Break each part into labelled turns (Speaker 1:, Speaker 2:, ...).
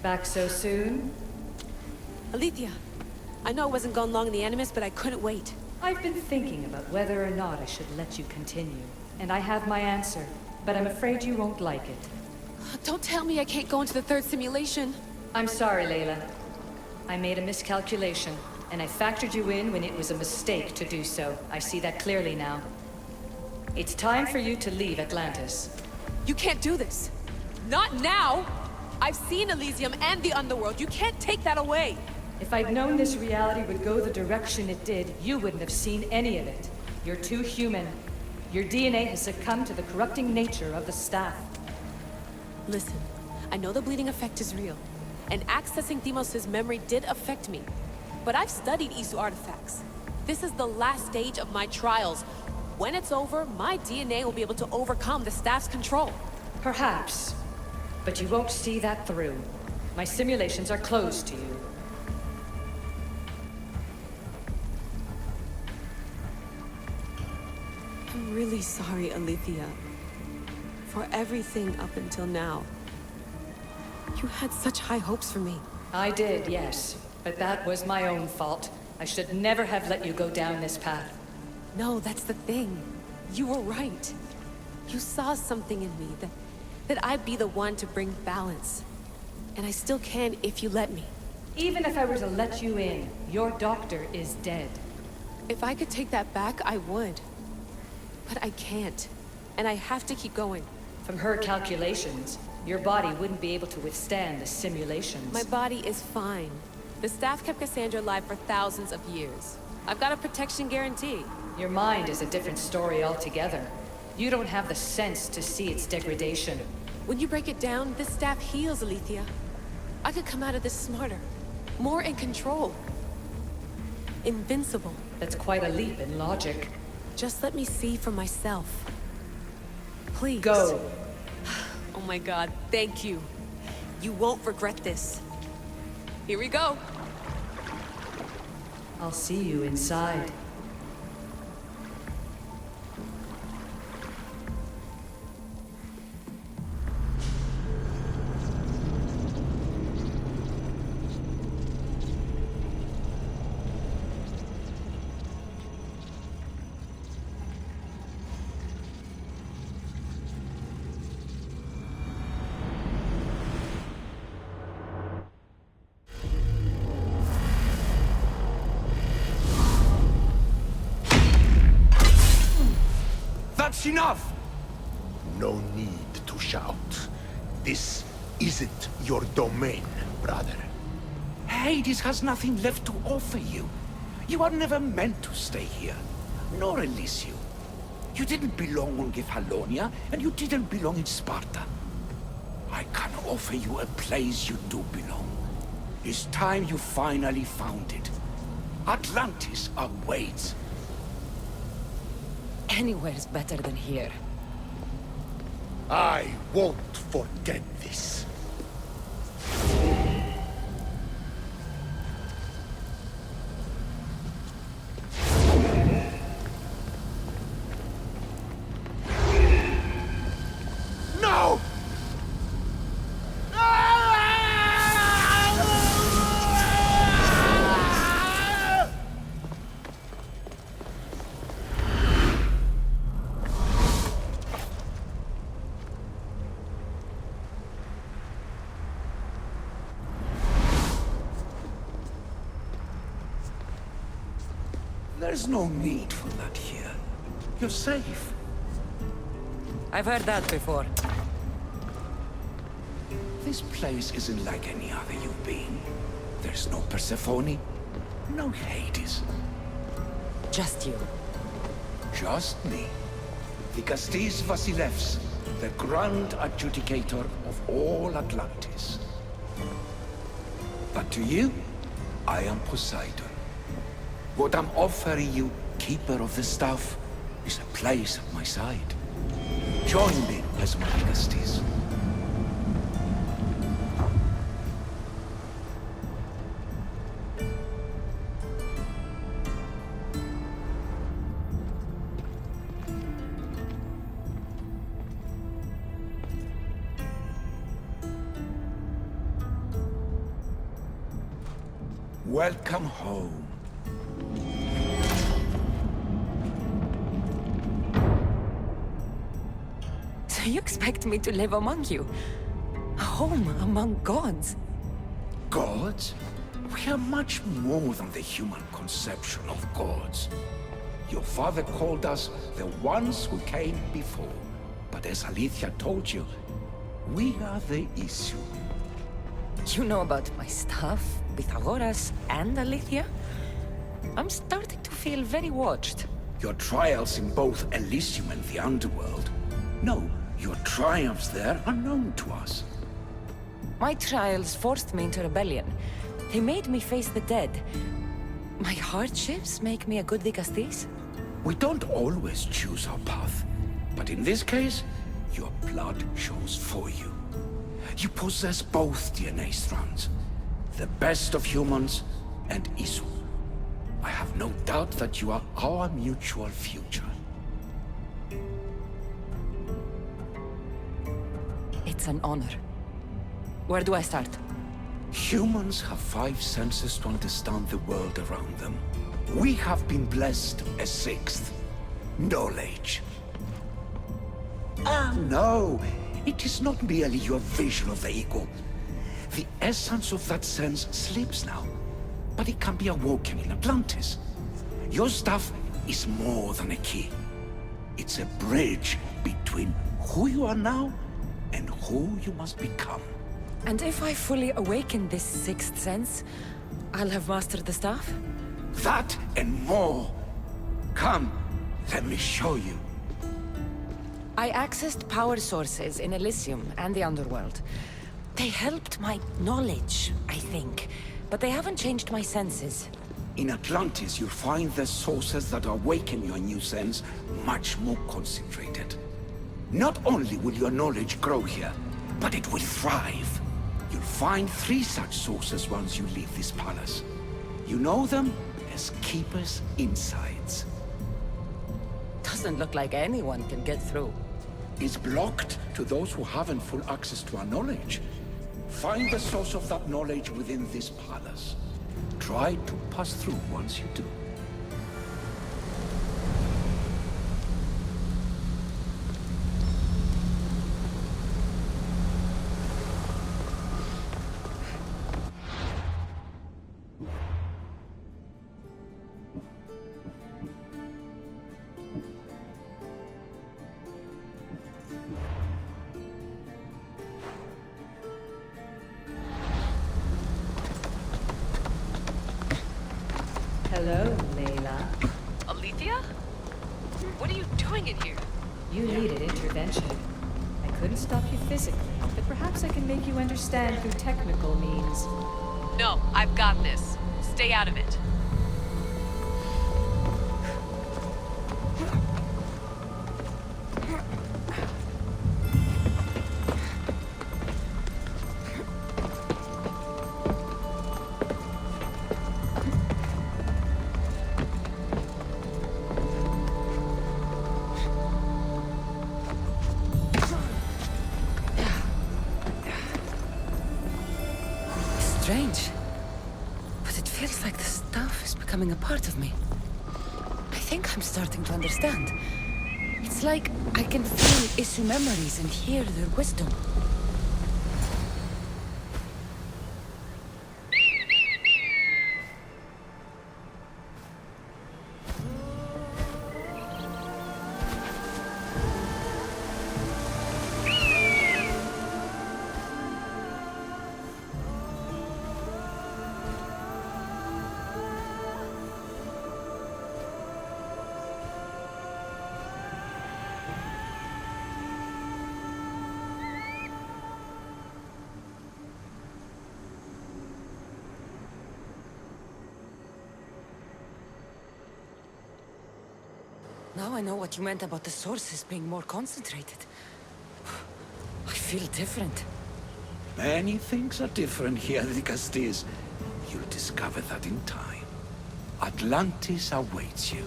Speaker 1: Back so soon?
Speaker 2: Alethea, I know I wasn't gone long in the Animus, but I couldn't wait.
Speaker 1: I've been thinking about whether or not I should let you continue, and I have my answer, but I'm afraid you won't like it.
Speaker 2: Don't tell me I can't go into the third simulation.
Speaker 1: I'm sorry, Layla. I made a miscalculation, and I factored you in when it was a mistake to do so. I see that clearly now. It's time for you to leave Atlantis.
Speaker 2: You can't do this. Not now! I've seen Elysium and the Underworld. You can't take that away!
Speaker 1: If I'd known this reality would go the direction it did, you wouldn't have seen any of it. You're too human. Your DNA has succumbed to the corrupting nature of the staff.
Speaker 2: Listen, I know the bleeding effect is real, and accessing Deimos' memory did affect me. But I've studied Isu artifacts. This is the last stage of my trials. When it's over, my DNA will be able to overcome the staff's control.
Speaker 1: Perhaps. But you won't see that through. My simulations are closed to you.
Speaker 2: I'm really sorry, Alethea. For everything up until now. You had such high hopes for me.
Speaker 1: I did, yes. But that was my own fault. I should never have let you go down this path.
Speaker 2: No, that's the thing. You were right. You saw something in me that I'd be the one to bring balance. And I still can if you let me.
Speaker 1: Even if I were to let you in, your doctor is dead.
Speaker 2: If I could take that back, I would. But I can't. And I have to keep going.
Speaker 1: From her calculations, your body wouldn't be able to withstand the simulations.
Speaker 2: My body is fine. The staff kept Kassandra alive for thousands of years. I've got a protection guarantee.
Speaker 1: Your mind is a different story altogether. You don't have the sense to see its degradation.
Speaker 2: When you break it down, this staff heals, Alethea. I could come out of this smarter, more in control. Invincible.
Speaker 1: That's quite a leap in logic.
Speaker 2: Just let me see for myself. Please.
Speaker 1: Go.
Speaker 2: Oh my God, thank you. You won't regret this. Here we go.
Speaker 1: I'll see you inside.
Speaker 3: That's enough!
Speaker 4: No need to shout. This isn't your domain, brother.
Speaker 3: Hades has nothing left to offer you. You are never meant to stay here. Nor Elysium. You didn't belong on Kefalonia, and you didn't belong in Sparta. I can offer you a place you do belong. It's time you finally found it. Atlantis awaits.
Speaker 5: Anywhere's better than here.
Speaker 4: I won't forget this. No!
Speaker 3: There's no need for that here. You're safe.
Speaker 5: I've heard that before.
Speaker 3: This place isn't like any other you've been. There's no Persephone, no Hades.
Speaker 5: Just you.
Speaker 3: Just me. Dikastis Vasilevs, the Grand Adjudicator of all Atlantis. But to you, I am Poseidon. What I'm offering you, Keeper of the Staff, is a place at my side. Join me as my Dikastis. Welcome home.
Speaker 5: So you expect me to live among you? A home among gods?
Speaker 3: Gods? We are much more than the human conception of gods. Your father called us the ones who came before. But as Alethea told you, we are the issue.
Speaker 5: You know about my stuff, Pythagoras and Alethea? I'm starting to feel very watched.
Speaker 3: Your trials in both Elysium and the underworld. No, your triumphs there are known to us.
Speaker 5: My trials forced me into rebellion. They made me face the dead. My hardships make me a good dicastis.
Speaker 3: We don't always choose our path, but in this case, your blood shows for you. You possess both DNA strands, the best of humans and Isu. I have no doubt that you are our mutual future.
Speaker 5: It's an honor. Where do I start?
Speaker 3: Humans have 5 senses to understand the world around them. We have been blessed a 6th. Knowledge. Ah, no. It is not merely your vision of the ego. The essence of that sense slips now, but it can be awoken in Atlantis. Your stuff is more than a key. It's a bridge between who you are now and who you must become.
Speaker 5: And if I fully awaken this 6th sense, I'll have mastered the staff?
Speaker 3: That and more. Come, let me show you.
Speaker 5: I accessed power sources in Elysium and the underworld. They helped my knowledge, I think, but they haven't changed my senses.
Speaker 3: In Atlantis, you'll find the sources that awaken your new sense much more concentrated. Not only will your knowledge grow here, but it will thrive. You'll find 3 such sources once you leave this palace. You know them as Keeper's Insides.
Speaker 5: Doesn't look like anyone can get through.
Speaker 3: It's blocked to those who haven't full access to our knowledge. Find the source of that knowledge within this palace. Try to pass through once you do.
Speaker 1: Hello, Layla.
Speaker 2: Alethea? What are you doing in here?
Speaker 1: You needed intervention. I couldn't stop you physically, but perhaps I can make you understand through technical means.
Speaker 2: No, I've got this. Stay out of it.
Speaker 5: Strange. But it feels like the stuff is becoming a part of me. I think I'm starting to understand. It's like I can feel Isu memories and hear their wisdom. Now I know what you meant about the sources being more concentrated. I feel different.
Speaker 3: Many things are different here, Dicastis. You'll discover that in time. Atlantis awaits you.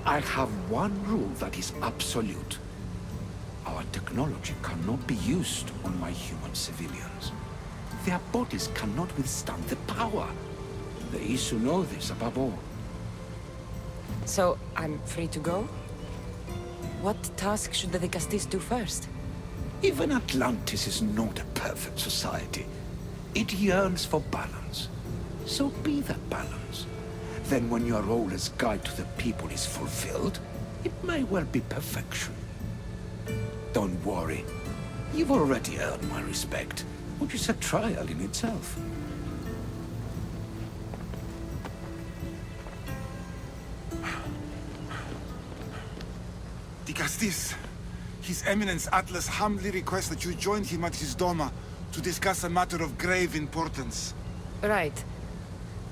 Speaker 3: I have one rule that is absolute. Our technology cannot be used on my human civilians. Their bodies cannot withstand the power. The Isu know this above all.
Speaker 5: So, I'm free to go? What task should the Vicastis do first?
Speaker 3: Even Atlantis is not a perfect society. It yearns for balance. So be that balance. Then when your role as guide to the people is fulfilled, it may well be perfection. Don't worry. You've already earned my respect, which is a trial in itself.
Speaker 6: Vicastis, His Eminence Atlas humbly requests that you join him at his Doma to discuss a matter of grave importance.
Speaker 5: Right.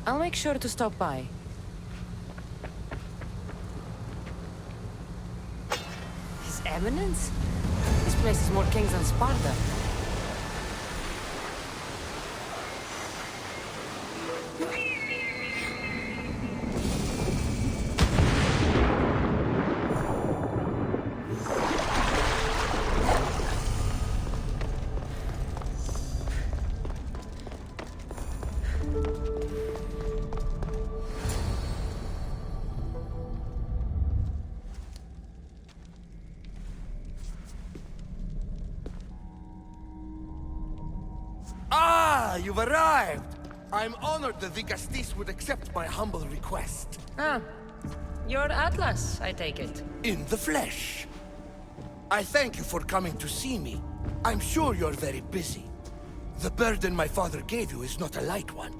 Speaker 5: I'll make sure to stop by. His Eminence? This place is more kings than Sparta.
Speaker 7: You've arrived! I'm honored the Vicastis would accept my humble request.
Speaker 5: Ah, you're Atlas, I take it.
Speaker 7: In the flesh. I thank you for coming to see me. I'm sure you're very busy. The burden my father gave you is not a light one.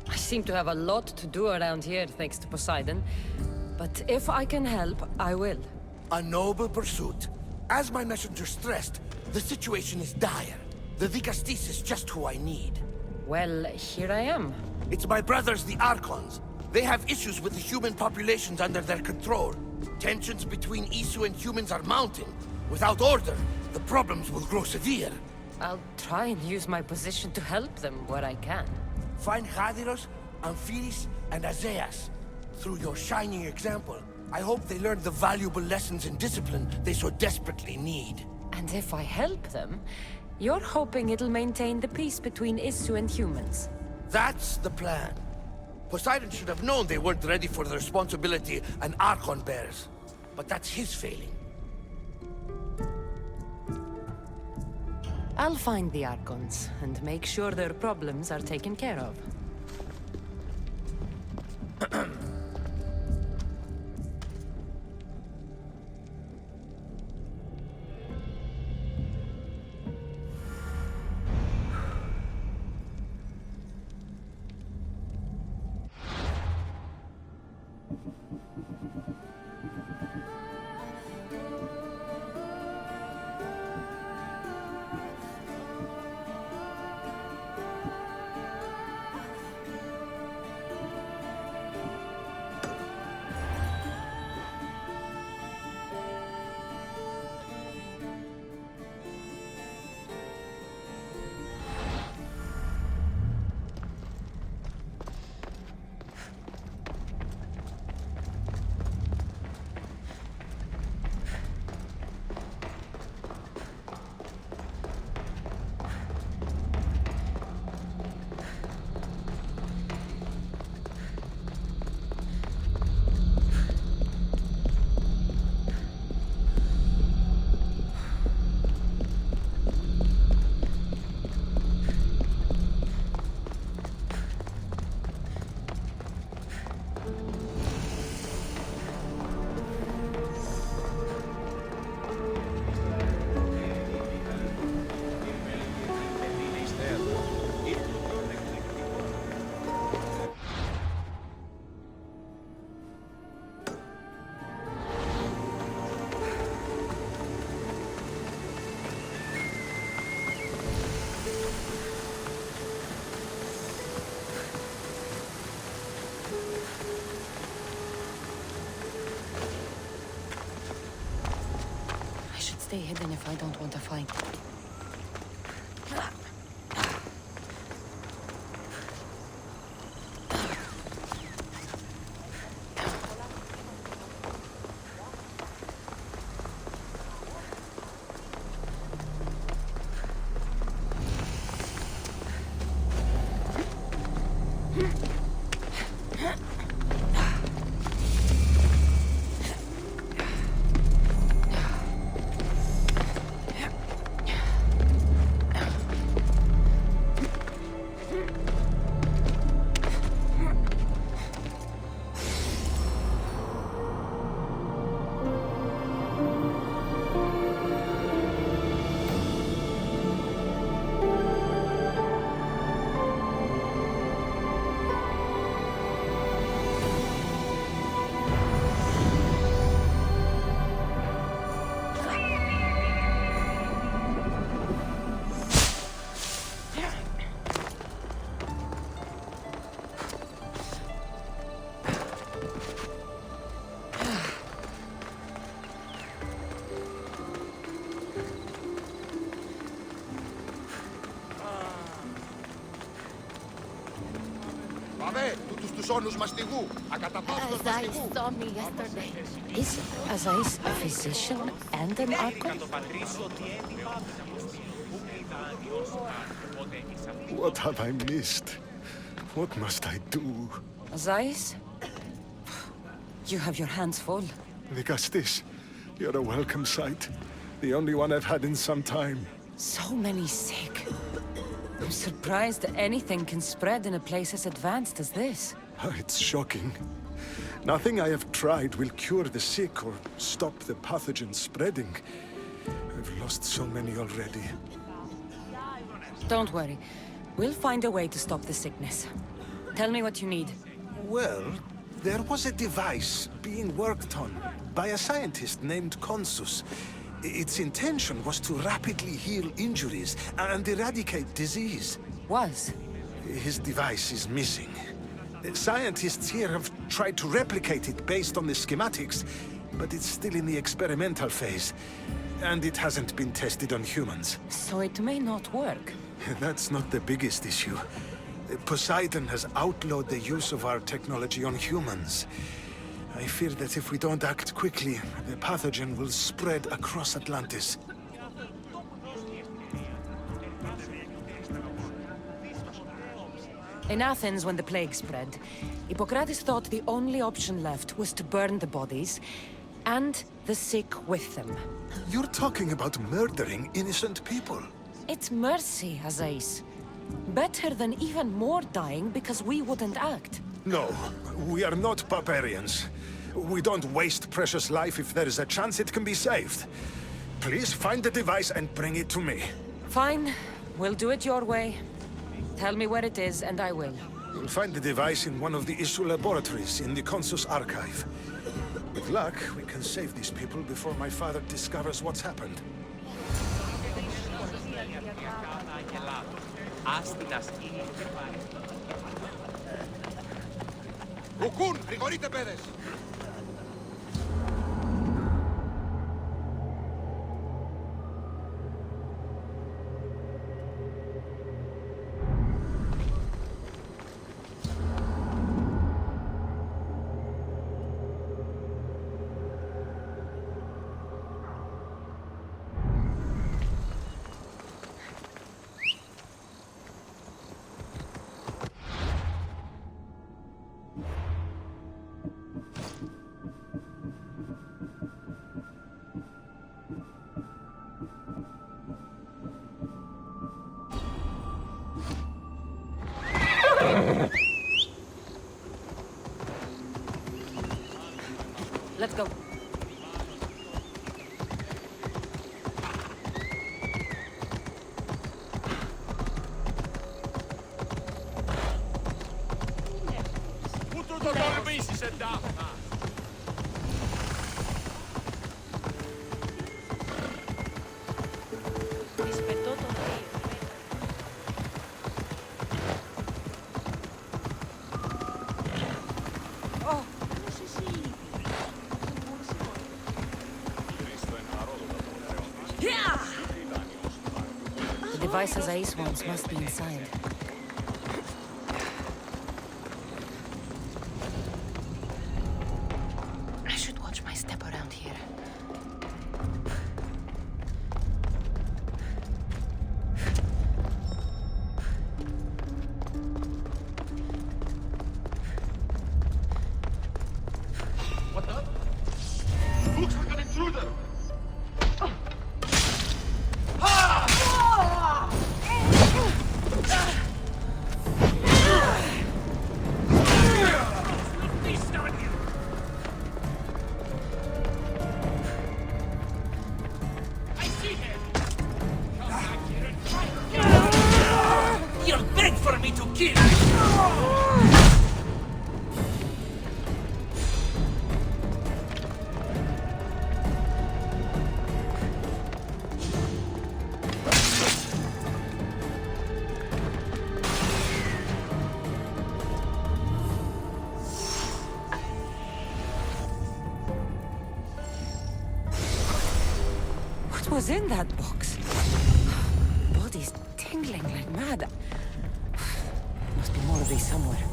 Speaker 5: I seem to have a lot to do around here, thanks to Poseidon. But if I can help, I will.
Speaker 7: A noble pursuit. As my messenger stressed, the situation is dire. The Vicastis is just who I need.
Speaker 5: Well, here I am.
Speaker 7: It's my brothers, the Archons. They have issues with the human populations under their control. Tensions between Isu and humans are mounting. Without order, the problems will grow severe.
Speaker 5: I'll try and use my position to help them where I can.
Speaker 7: Find Hadiros, Amphiris, and Azeas. Through your shining example, I hope they learn the valuable lessons in discipline they so desperately need.
Speaker 5: And if I help them, you're hoping it'll maintain the peace between Isu and humans.
Speaker 7: That's the plan. Poseidon should have known they weren't ready for the responsibility an Archon bears. But that's his failing.
Speaker 5: I'll find the Archons and make sure their problems are taken care of. Stay hidden if I don't want to fight.
Speaker 4: Αβέ, τους όνους μαστιγού. Ακαταπαύστος
Speaker 5: Azais
Speaker 4: μαστιγού.
Speaker 5: saw me yesterday. Is Azais a physician and an archon?
Speaker 8: What have I missed? What must I do?
Speaker 5: Azais? You have your hands full.
Speaker 8: Vigastis, you're a welcome sight. The only one I've had in some time.
Speaker 5: So many sick. I'm surprised that anything can spread in a place as advanced as this.
Speaker 8: It's shocking. Nothing I have tried will cure the sick or stop the pathogen spreading. I've lost so many already.
Speaker 5: Don't worry. We'll find a way to stop the sickness. Tell me what you need.
Speaker 8: Well, there was a device being worked on by a scientist named Consus. Its intention was to rapidly heal injuries and eradicate disease.
Speaker 5: Was?
Speaker 8: His device is missing. Scientists here have tried to replicate it based on the schematics, but it's still in the experimental phase. And it hasn't been tested on humans.
Speaker 5: So it may not work.
Speaker 8: That's not the biggest issue. Poseidon has outlawed the use of our technology on humans. I fear that if we don't act quickly, the pathogen will spread across Atlantis.
Speaker 5: In Athens, when the plague spread, Hippocrates thought the only option left was to burn the bodies, and the sick with them.
Speaker 8: You're talking about murdering innocent people.
Speaker 5: It's mercy, Azais. Better than even more dying because we wouldn't act.
Speaker 8: No, we are not barbarians. We don't waste precious life if there is a chance it can be saved. Please find the device and bring it to me.
Speaker 5: Fine. We'll do it your way. Tell me where it is, and I will.
Speaker 8: You'll find the device in one of the issue laboratories in the Consus archive. With luck, we can save these people before my father discovers what's happened.
Speaker 4: Ουκούν, γρηγορείτε παιδες.
Speaker 5: Let's go.
Speaker 7: Πού του το τολμήσεις, εντάφνα!
Speaker 5: The device Azais wants must be inside. I should watch my step around here.
Speaker 7: What the? Looks like an intruder!
Speaker 5: What was in that box? Body's tingling like mad. Must be more of these somewhere.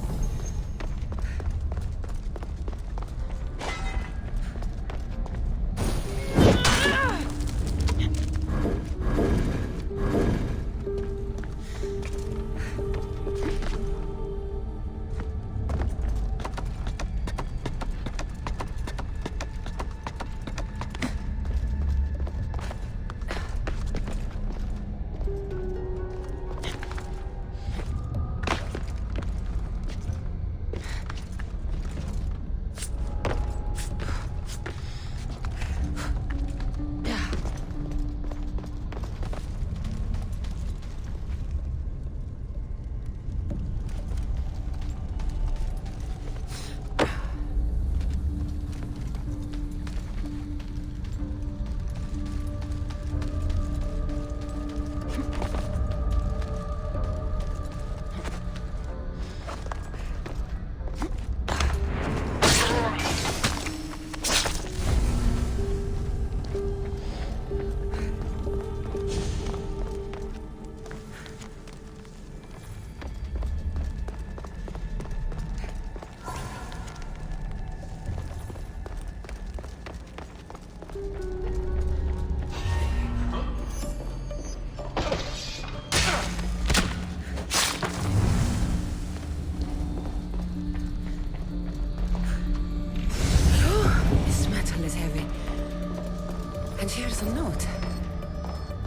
Speaker 5: There's a note.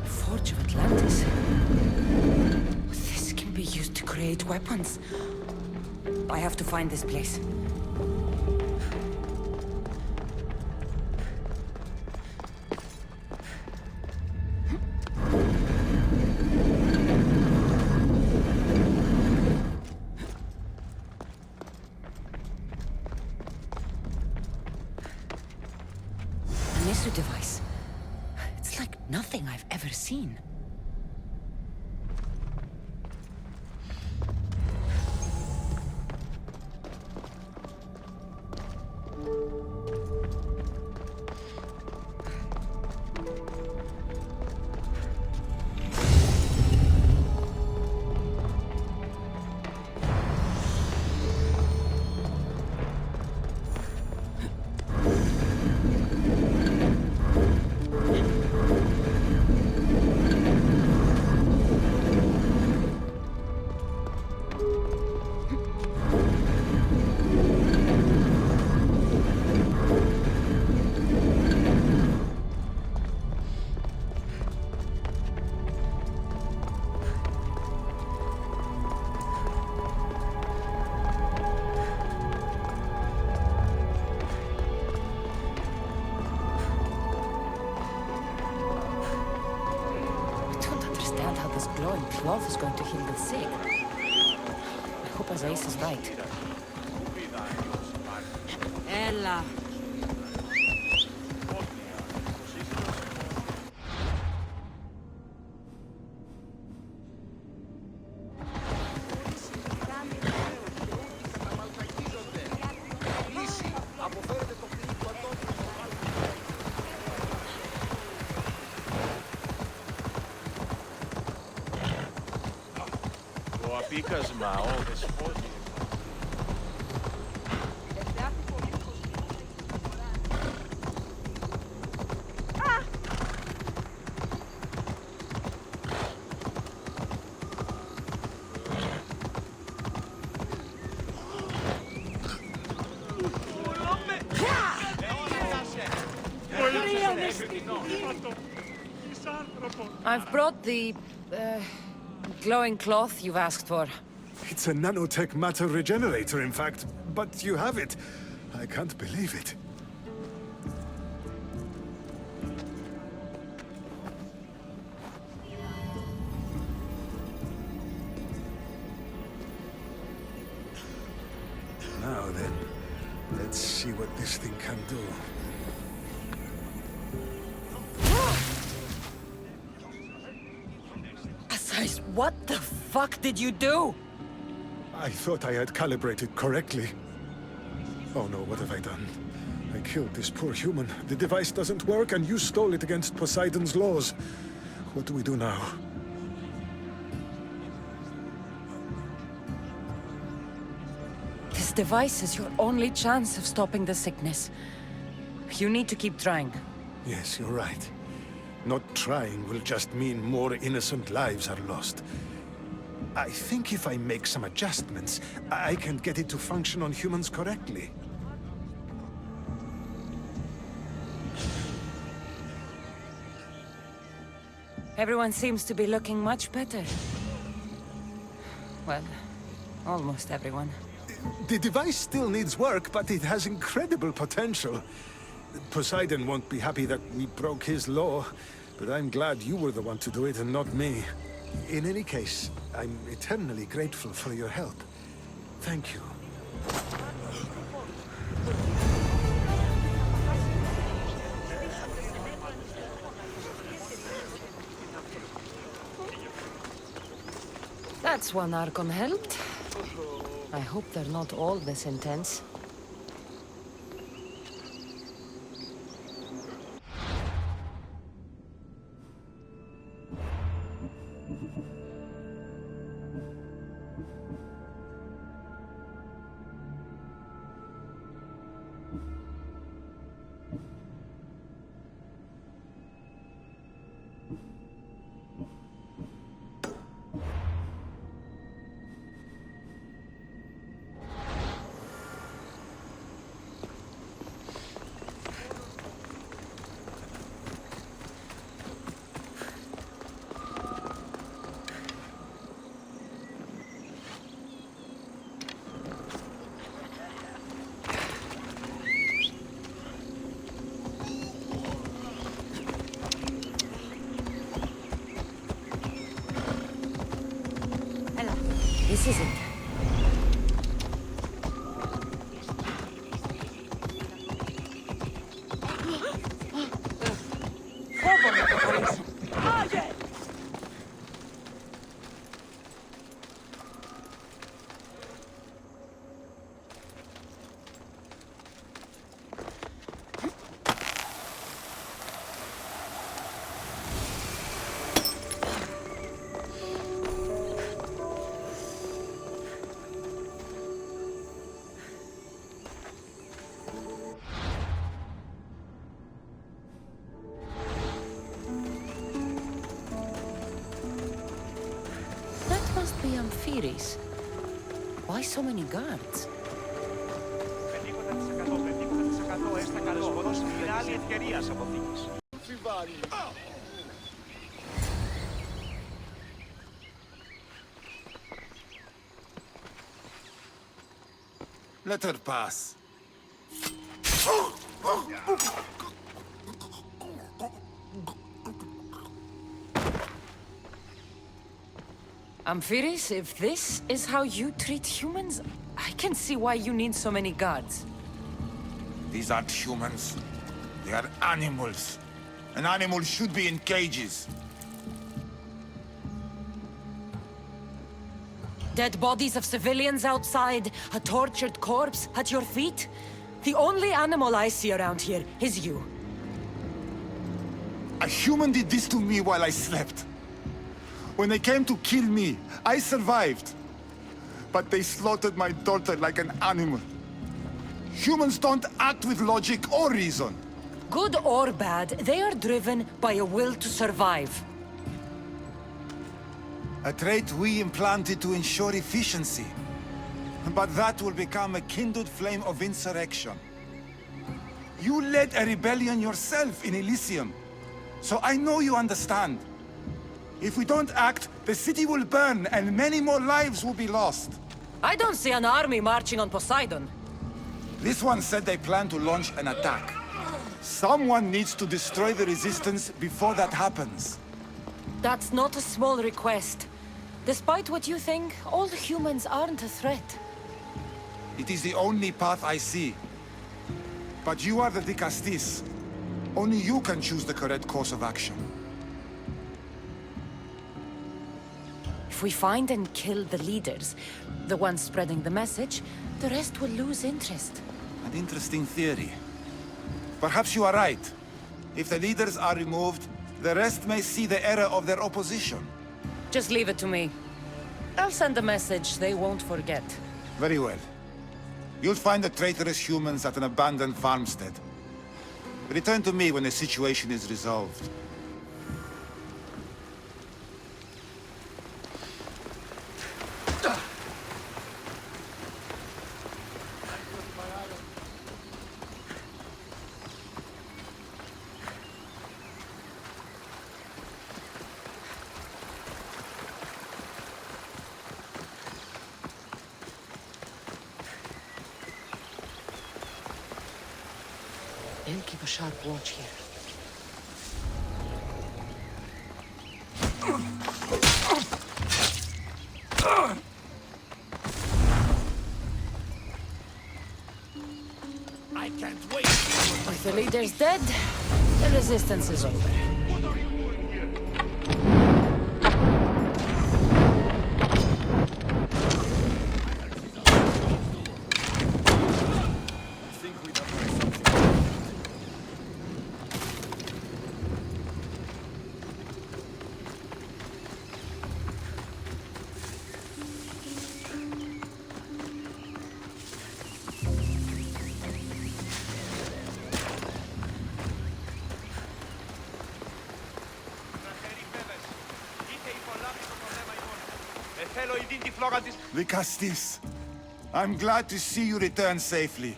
Speaker 5: Forge of Atlantis. This can be used to create weapons. I have to find this place. Device. It's like nothing I've ever seen. Cloth is going to heal the sick. I hope Ace is right.
Speaker 2: Ella.
Speaker 5: I've brought the glowing cloth you've asked for.
Speaker 8: It's a nanotech matter regenerator, in fact. But you have it. I can't believe it. Now then, let's see what this thing can do.
Speaker 5: What the fuck did you do?
Speaker 8: I thought I had calibrated correctly. Oh no, what have I done? I killed this poor human. The device doesn't work, and you stole it against Poseidon's laws. What do we do now?
Speaker 5: This device is your only chance of stopping the sickness. You need to keep trying.
Speaker 8: Yes, you're right. Not trying will just mean more innocent lives are lost. I think if I make some adjustments, I can get it to function on humans correctly.
Speaker 5: Everyone seems to be looking much better. Well, almost everyone.
Speaker 8: The device still needs work, but it has incredible potential. Poseidon won't be happy that we broke his law, but I'm glad you were the one to do it and not me. In any case, I'm eternally grateful for your help. Thank you.
Speaker 5: That's one Archon helped. I hope they're not all this intense. This is it. Must be Amphiris. Why so many guards?
Speaker 6: Let her pass.
Speaker 5: Amphiris, if this is how you treat humans, I can see why you need so many guards.
Speaker 6: These aren't humans. They are animals. An animal should be in cages.
Speaker 5: Dead bodies of civilians outside, a tortured corpse at your feet. The only animal I see around here is you.
Speaker 6: A human did this to me while I slept. When they came to kill me, I survived. But they slaughtered my daughter like an animal. Humans don't act with logic or reason.
Speaker 5: Good or bad, they are driven by a will to survive.
Speaker 6: A trait we implanted to ensure efficiency. But that will become a kindled flame of insurrection. You led a rebellion yourself in Elysium, so I know you understand. If we don't act, the city will burn and many more lives will be lost.
Speaker 5: I don't see an army marching on Poseidon.
Speaker 6: This one said they plan to launch an attack. Someone needs to destroy the resistance before that happens.
Speaker 5: That's not a small request. Despite what you think, all humans aren't a threat.
Speaker 6: It is the only path I see. But you are the Dicastis. Only you can choose the correct course of action.
Speaker 5: If we find and kill the leaders, the ones spreading the message, the rest will lose interest.
Speaker 6: An interesting theory. Perhaps you are right. If the leaders are removed, the rest may see the error of their opposition.
Speaker 5: Just leave it to me. I'll send a message they won't forget.
Speaker 6: Very well. You'll find the traitorous humans at an abandoned farmstead. Return to me when the situation is resolved.
Speaker 5: I'll keep a sharp watch here.
Speaker 7: I can't wait.
Speaker 5: With the leaders dead, the resistance is over.
Speaker 6: Dicastis, I'm glad to see you return safely.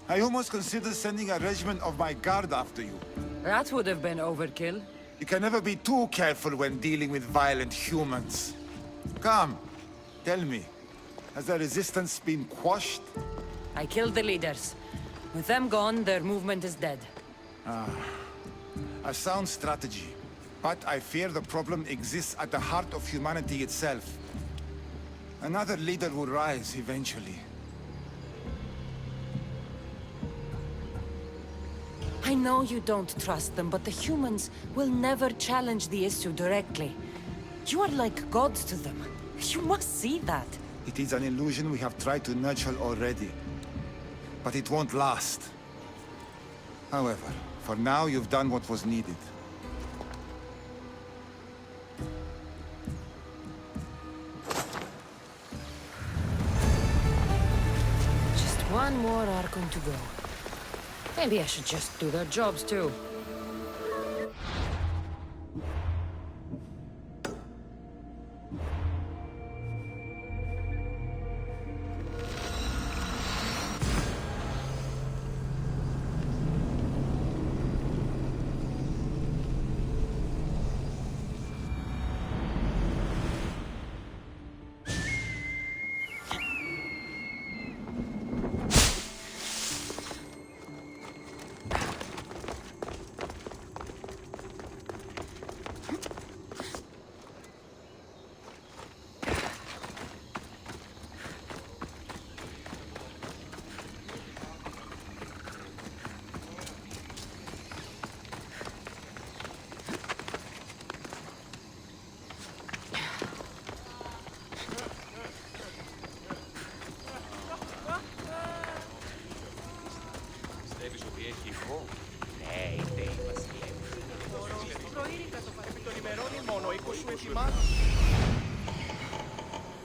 Speaker 6: I almost considered sending a regiment of my guard after you.
Speaker 5: That would have been overkill.
Speaker 6: You can never be too careful when dealing with violent humans. Come, tell me, has the resistance been quashed?
Speaker 5: I killed the leaders. With them gone, their movement is dead.
Speaker 6: A sound strategy. But I fear the problem exists at the heart of humanity itself. Another leader will rise eventually.
Speaker 5: I know you don't trust them, but the humans will never challenge the issue directly. You are like gods to them. You must see that.
Speaker 6: It is an illusion we have tried to nurture already. But it won't last. However, for now you've done what was needed.
Speaker 5: Just one more Archon to go. Maybe I should just do their jobs too.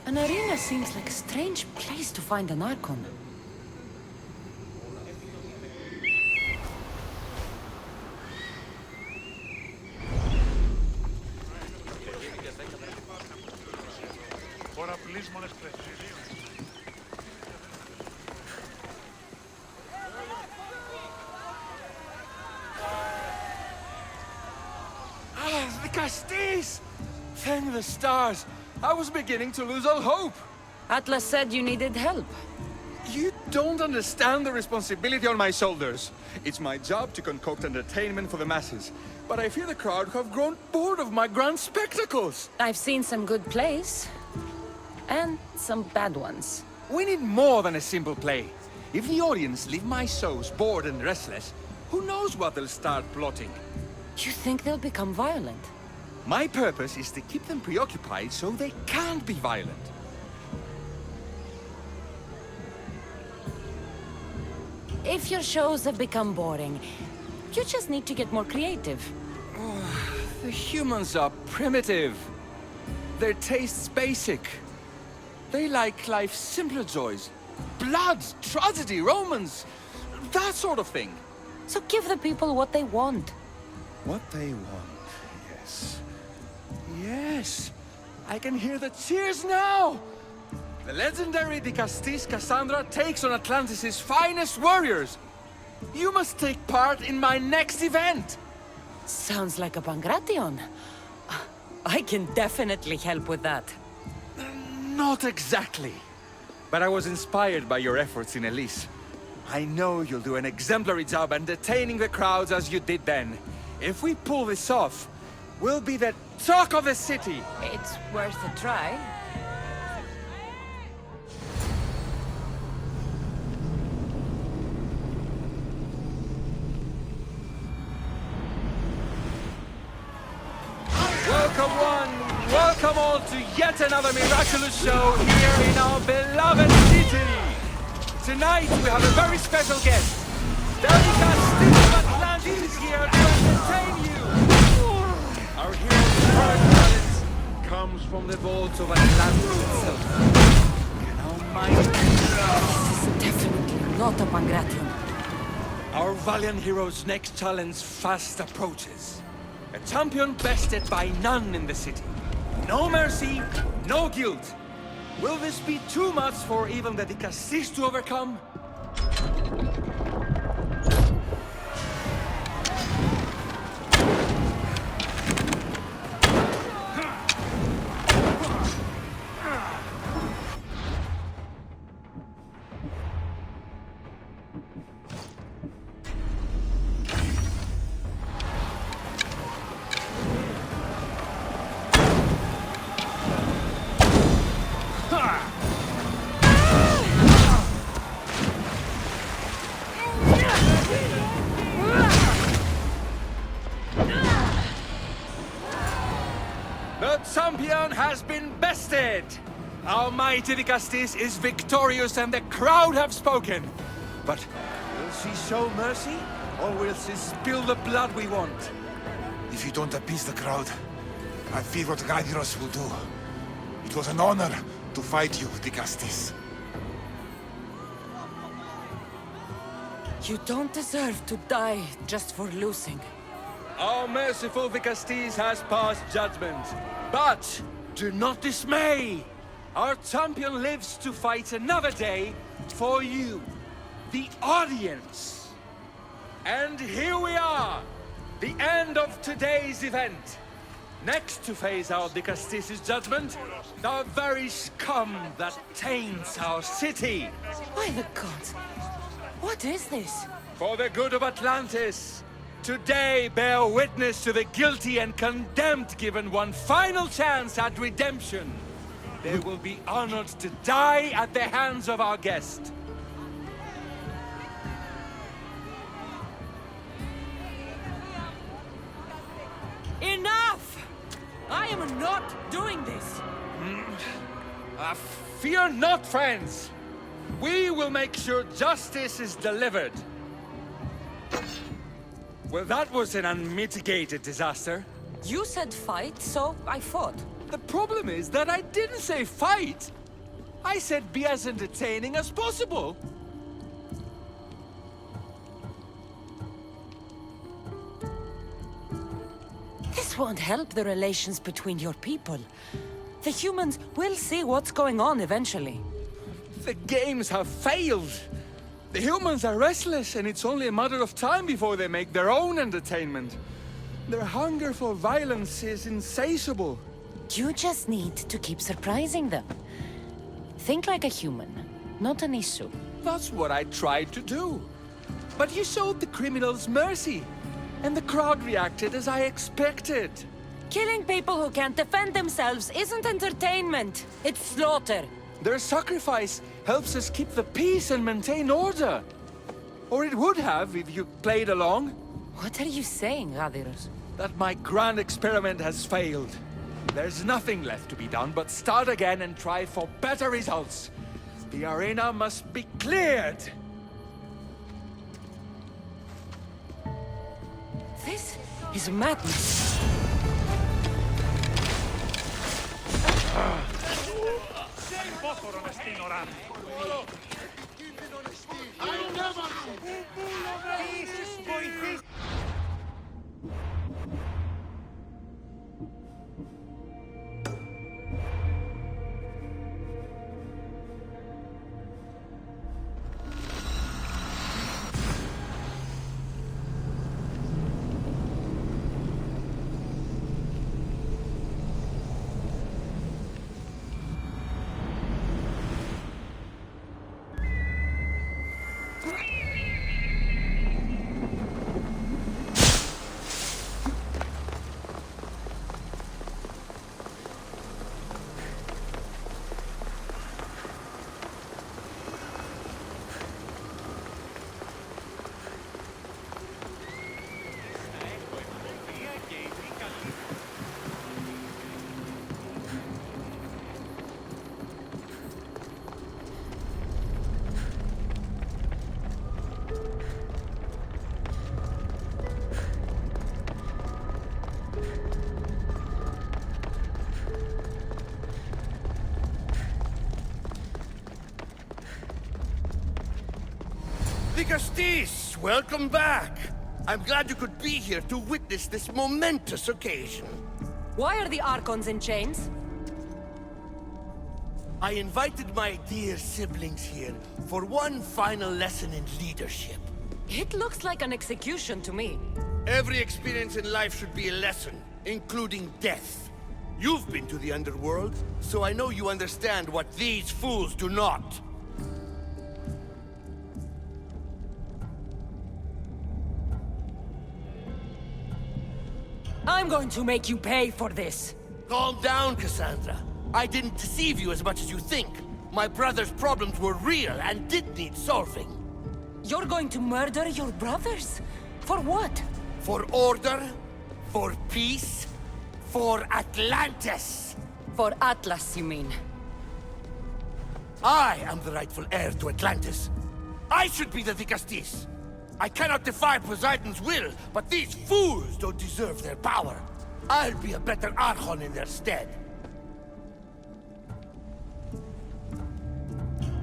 Speaker 5: An arena seems like a strange place to find an Archon.
Speaker 9: The Castis! Thank the stars! I was beginning to lose all hope!
Speaker 5: Atlas said you needed help.
Speaker 9: You don't understand the responsibility on my shoulders. It's my job to concoct entertainment for the masses. But I fear the crowd have grown bored of my grand spectacles!
Speaker 5: I've seen some good plays. And some bad ones.
Speaker 9: We need more than a simple play. If the audience leave my shows bored and restless, who knows what they'll start plotting?
Speaker 5: You think they'll become violent?
Speaker 9: My purpose is to keep them preoccupied so they can't be violent.
Speaker 5: If your shows have become boring, you just need to get more creative.
Speaker 9: The humans are primitive. Their tastes basic. They like life's simpler joys. Blood, tragedy, romance, that sort of thing.
Speaker 5: So give the people what they want.
Speaker 9: What they want, yes. Yes, I can hear the cheers now! The legendary Castis Kassandra takes on Atlantis' finest warriors! You must take part in my next event!
Speaker 5: Sounds like a Pangration. I can definitely help with that.
Speaker 9: Not exactly. But I was inspired by your efforts in Elise. I know you'll do an exemplary job entertaining the crowds as you did then. If we pull this off, we'll be the talk of the city!
Speaker 5: It's worth a try.
Speaker 9: Welcome one, welcome all to yet another miraculous show here in our beloved city! Tonight we have a very special guest. The Castis of Atlantis is here to entertain you! Our hero's current talent comes from the vaults of Atlantis itself. And our mighty...
Speaker 5: This is definitely not a Pangration.
Speaker 9: Our valiant hero's next challenge fast approaches. A champion bested by none in the city. No mercy, no guilt. Will this be too much for even the Castis to overcome? Our champion has been bested! Our mighty Dicastis is victorious and the crowd have spoken. But will she show mercy? Or will she spill the blood we want?
Speaker 6: If you don't appease the crowd, I fear what Gaidiros will do. It was an honor to fight you, Dicastis.
Speaker 5: You don't deserve to die just for losing.
Speaker 9: Our merciful Dicastis has passed judgment. But do not dismay! Our champion lives to fight another day for you, the audience. And here we are, the end of today's event. Next to face our Dicastis' judgment, the very scum that taints our city.
Speaker 5: By the gods, what is this?
Speaker 9: For the good of Atlantis, today bear witness to the guilty and condemned given one final chance at redemption. They will be honored to die at the hands of our guest.
Speaker 2: Enough! I am not doing this!
Speaker 9: Fear not, friends! We will make sure justice is delivered. Well, that was an unmitigated disaster.
Speaker 5: You said fight, so I fought.
Speaker 9: The problem is that I didn't say fight. I said be as entertaining as possible.
Speaker 5: This won't help the relations between your people. The humans will see what's going on eventually.
Speaker 9: The games have failed. The humans are restless, and it's only a matter of time before they make their own entertainment. Their hunger for violence is insatiable.
Speaker 5: You just need to keep surprising them. Think like a human, not an issue.
Speaker 9: That's what I tried to do. But you showed the criminals mercy, and the crowd reacted as I expected.
Speaker 5: Killing people who can't defend themselves isn't entertainment. It's slaughter.
Speaker 9: Their sacrifice helps us keep the peace and maintain order. Or it would have if you played along.
Speaker 5: What are you saying, Gaidiros?
Speaker 9: That my grand experiment has failed. There's nothing left to be done but start again and try for better results. The arena must be cleared.
Speaker 5: This is madness.
Speaker 7: Dicastis, welcome back. I'm glad you could be here to witness this momentous occasion.
Speaker 2: Why are the Archons in chains?
Speaker 7: I invited my dear siblings here for one final lesson in leadership.
Speaker 2: It looks like an execution to me.
Speaker 7: Every experience in life should be a lesson, including death. You've been to the underworld, so I know you understand what these fools do not.
Speaker 2: I'm going to make you pay for this.
Speaker 7: Calm down, Kassandra. I didn't deceive you as much as you think. My brother's problems were real and did need solving.
Speaker 2: You're going to murder your brothers? For what?
Speaker 7: For order, for peace, For Atlantis!
Speaker 5: For Atlas, you mean?
Speaker 7: I am the rightful heir to Atlantis. I should be the Dicastis. I cannot defy Poseidon's will, but these fools don't deserve their power. I'll be a better Archon in their stead.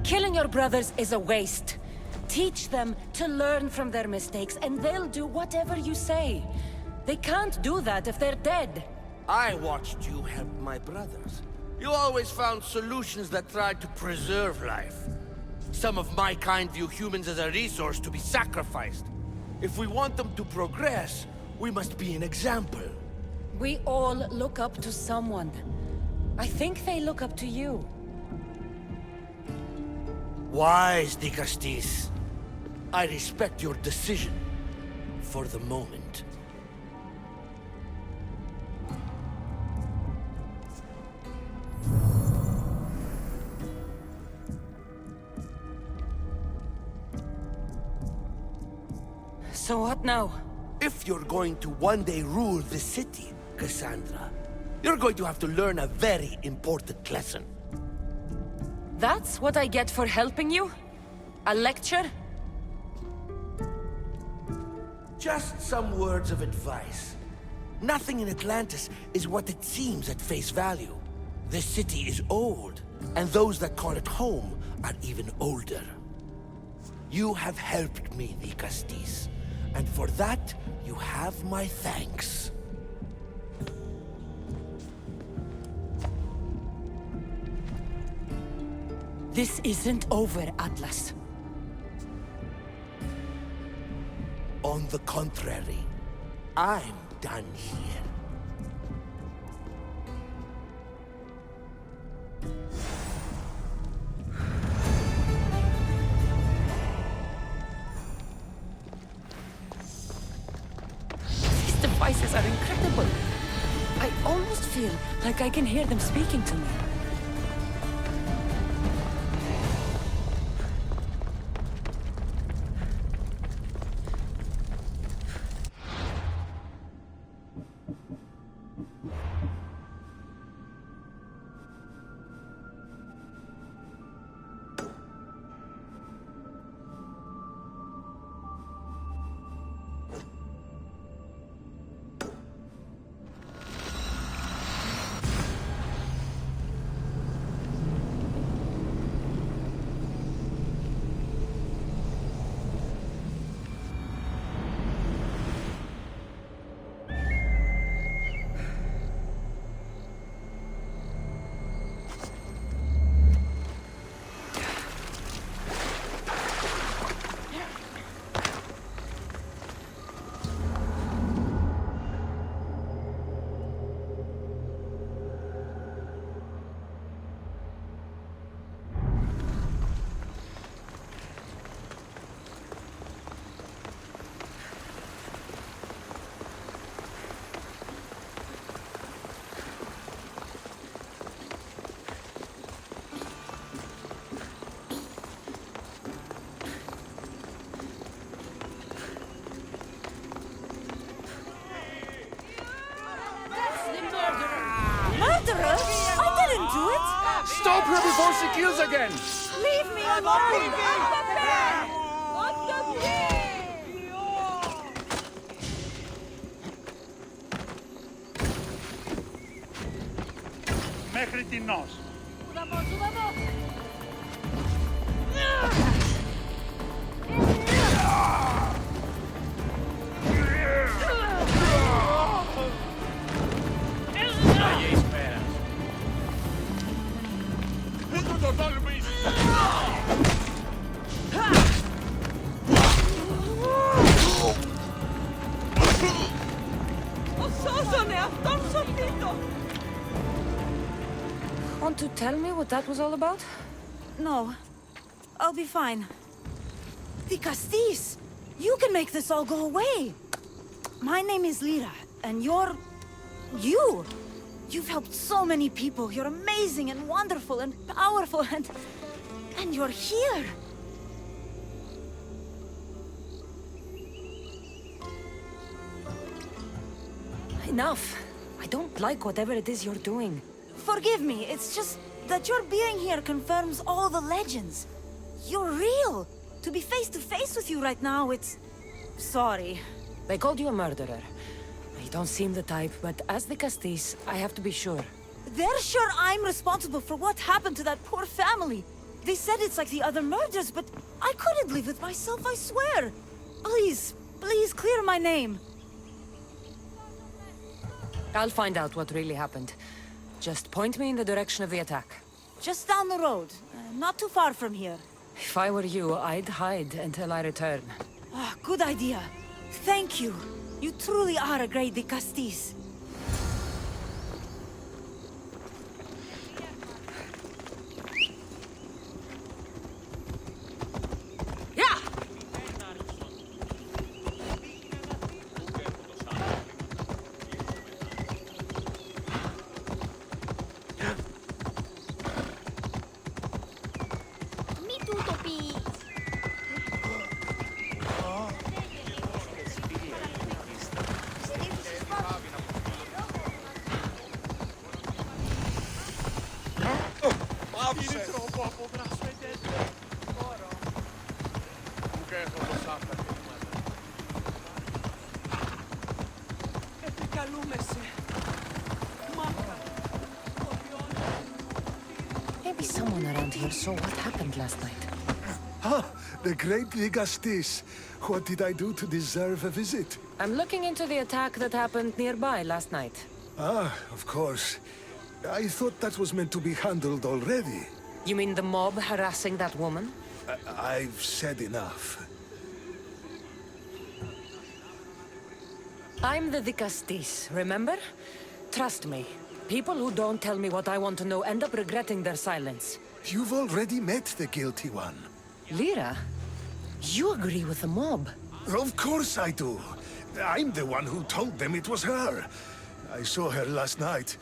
Speaker 5: Killing your brothers is a waste. Teach them to learn from their mistakes, and they'll do whatever you say. They can't do that if they're dead.
Speaker 7: I watched you help my brothers. You always found solutions that tried to preserve life. Some of my kind view humans as a resource to be sacrificed. If we want them to progress, we must be an example.
Speaker 5: We all look up to someone. I think they look up to you.
Speaker 7: Wise, Dicastis. I respect your decision. For the moment.
Speaker 5: So what now?
Speaker 7: If you're going to one day rule the city, Kassandra, you're going to have to learn a very important lesson.
Speaker 5: That's what I get for helping you? A lecture?
Speaker 7: Just some words of advice. Nothing in Atlantis is what it seems at face value. This city is old, and those that call it home are even older. You have helped me, Dicastis, and for that, you have my thanks.
Speaker 5: This isn't over, Atlas.
Speaker 7: On the contrary, I'm done here.
Speaker 5: These devices are incredible. I almost feel like I can hear them speaking to me.
Speaker 10: Murderer? I didn't do it!
Speaker 9: Stop her before she kills again!
Speaker 10: Leave me alone!
Speaker 3: Μέχρι τινός.
Speaker 5: Want to tell me what that was all about?
Speaker 10: No. I'll be fine. Dicastis! You can make this all go away! My name is Lyra, and you're... you! You've helped so many people. You're amazing and wonderful and powerful and you're here!
Speaker 5: Enough. I don't like whatever it is you're doing.
Speaker 10: Forgive me, it's just that your being here confirms all the legends. You're real. To be face to face with you right now, it's... Sorry.
Speaker 5: They called you a murderer. You don't seem the type, but as the Castis, I have to be sure.
Speaker 10: They're sure I'm responsible for what happened to that poor family. They said it's like the other murders, but I couldn't live with myself, I swear. Please, please clear my name.
Speaker 5: I'll find out what really happened. Just point me in the direction of the attack.
Speaker 10: Just down the road, not too far from here.
Speaker 5: If I were you, I'd hide until I return.
Speaker 10: Ah, good idea. Thank you. You truly are a great Castis.
Speaker 5: Maybe someone around here saw what happened last night.
Speaker 8: Ah, the great Ligastis. What did I do to deserve a visit?
Speaker 5: I'm looking into the attack that happened nearby last night.
Speaker 8: Ah, of course. I thought that was meant to be handled already.
Speaker 5: You mean the mob harassing that woman?
Speaker 8: I've said enough.
Speaker 5: I'm the Castis, remember? Trust me. People who don't tell me what I want to know end up regretting their silence.
Speaker 8: You've already met the guilty one.
Speaker 5: Lyra? You agree with the mob?
Speaker 8: Of course I do. I'm the one who told them it was her. I saw her last night,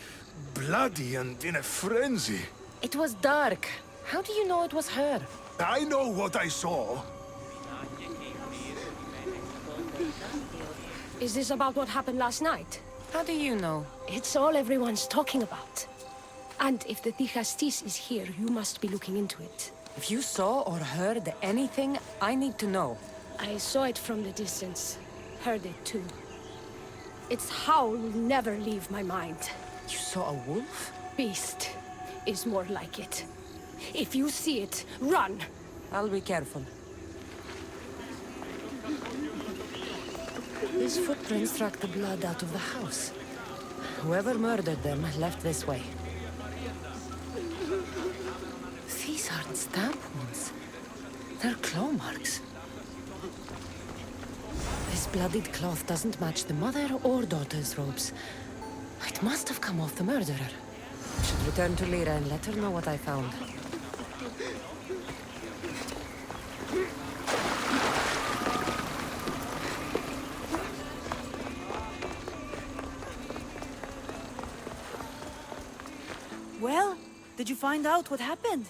Speaker 8: bloody and in a frenzy.
Speaker 5: It was dark. How do you know it was her?
Speaker 8: I know what I saw.
Speaker 11: Is this about what happened last night?
Speaker 5: How do you know?
Speaker 11: It's all everyone's talking about. And if the Castis is here, you must be looking into it.
Speaker 5: If you saw or heard anything, I need to know.
Speaker 11: I saw it from the distance. Heard it too. Its howl will never leave my mind.
Speaker 5: You saw a wolf?
Speaker 11: Beast is more like it. If you see it, run!
Speaker 5: I'll be careful. These footprints track the blood out of the house. Whoever murdered them left this way. These aren't stab wounds. They're claw marks. This bloodied cloth doesn't match the mother or daughter's robes. It must have come off the murderer. I should return to Lyra and let her know what I found.
Speaker 10: Well, did you find out what happened?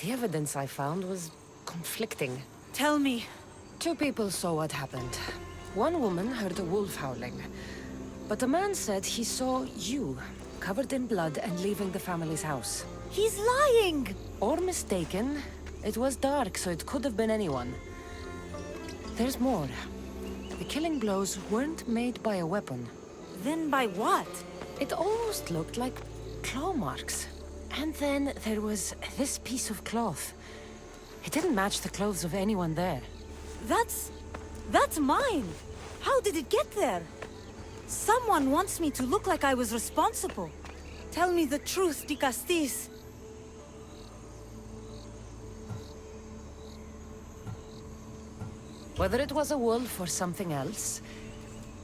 Speaker 5: The evidence I found was conflicting.
Speaker 10: Tell me.
Speaker 5: 2 people saw what happened. One woman heard a wolf howling. But a man said he saw you, covered in blood and leaving the family's house.
Speaker 10: He's lying!
Speaker 5: Or mistaken. It was dark, so it could have been anyone. There's more. The killing blows weren't made by a weapon.
Speaker 10: Then by what?
Speaker 5: It almost looked like claw marks. And then there was this piece of cloth. It didn't match the clothes of anyone there.
Speaker 10: That's mine! How did it get there? Someone wants me to look like I was responsible. Tell me the truth, Castis.
Speaker 5: Whether it was a wolf or something else,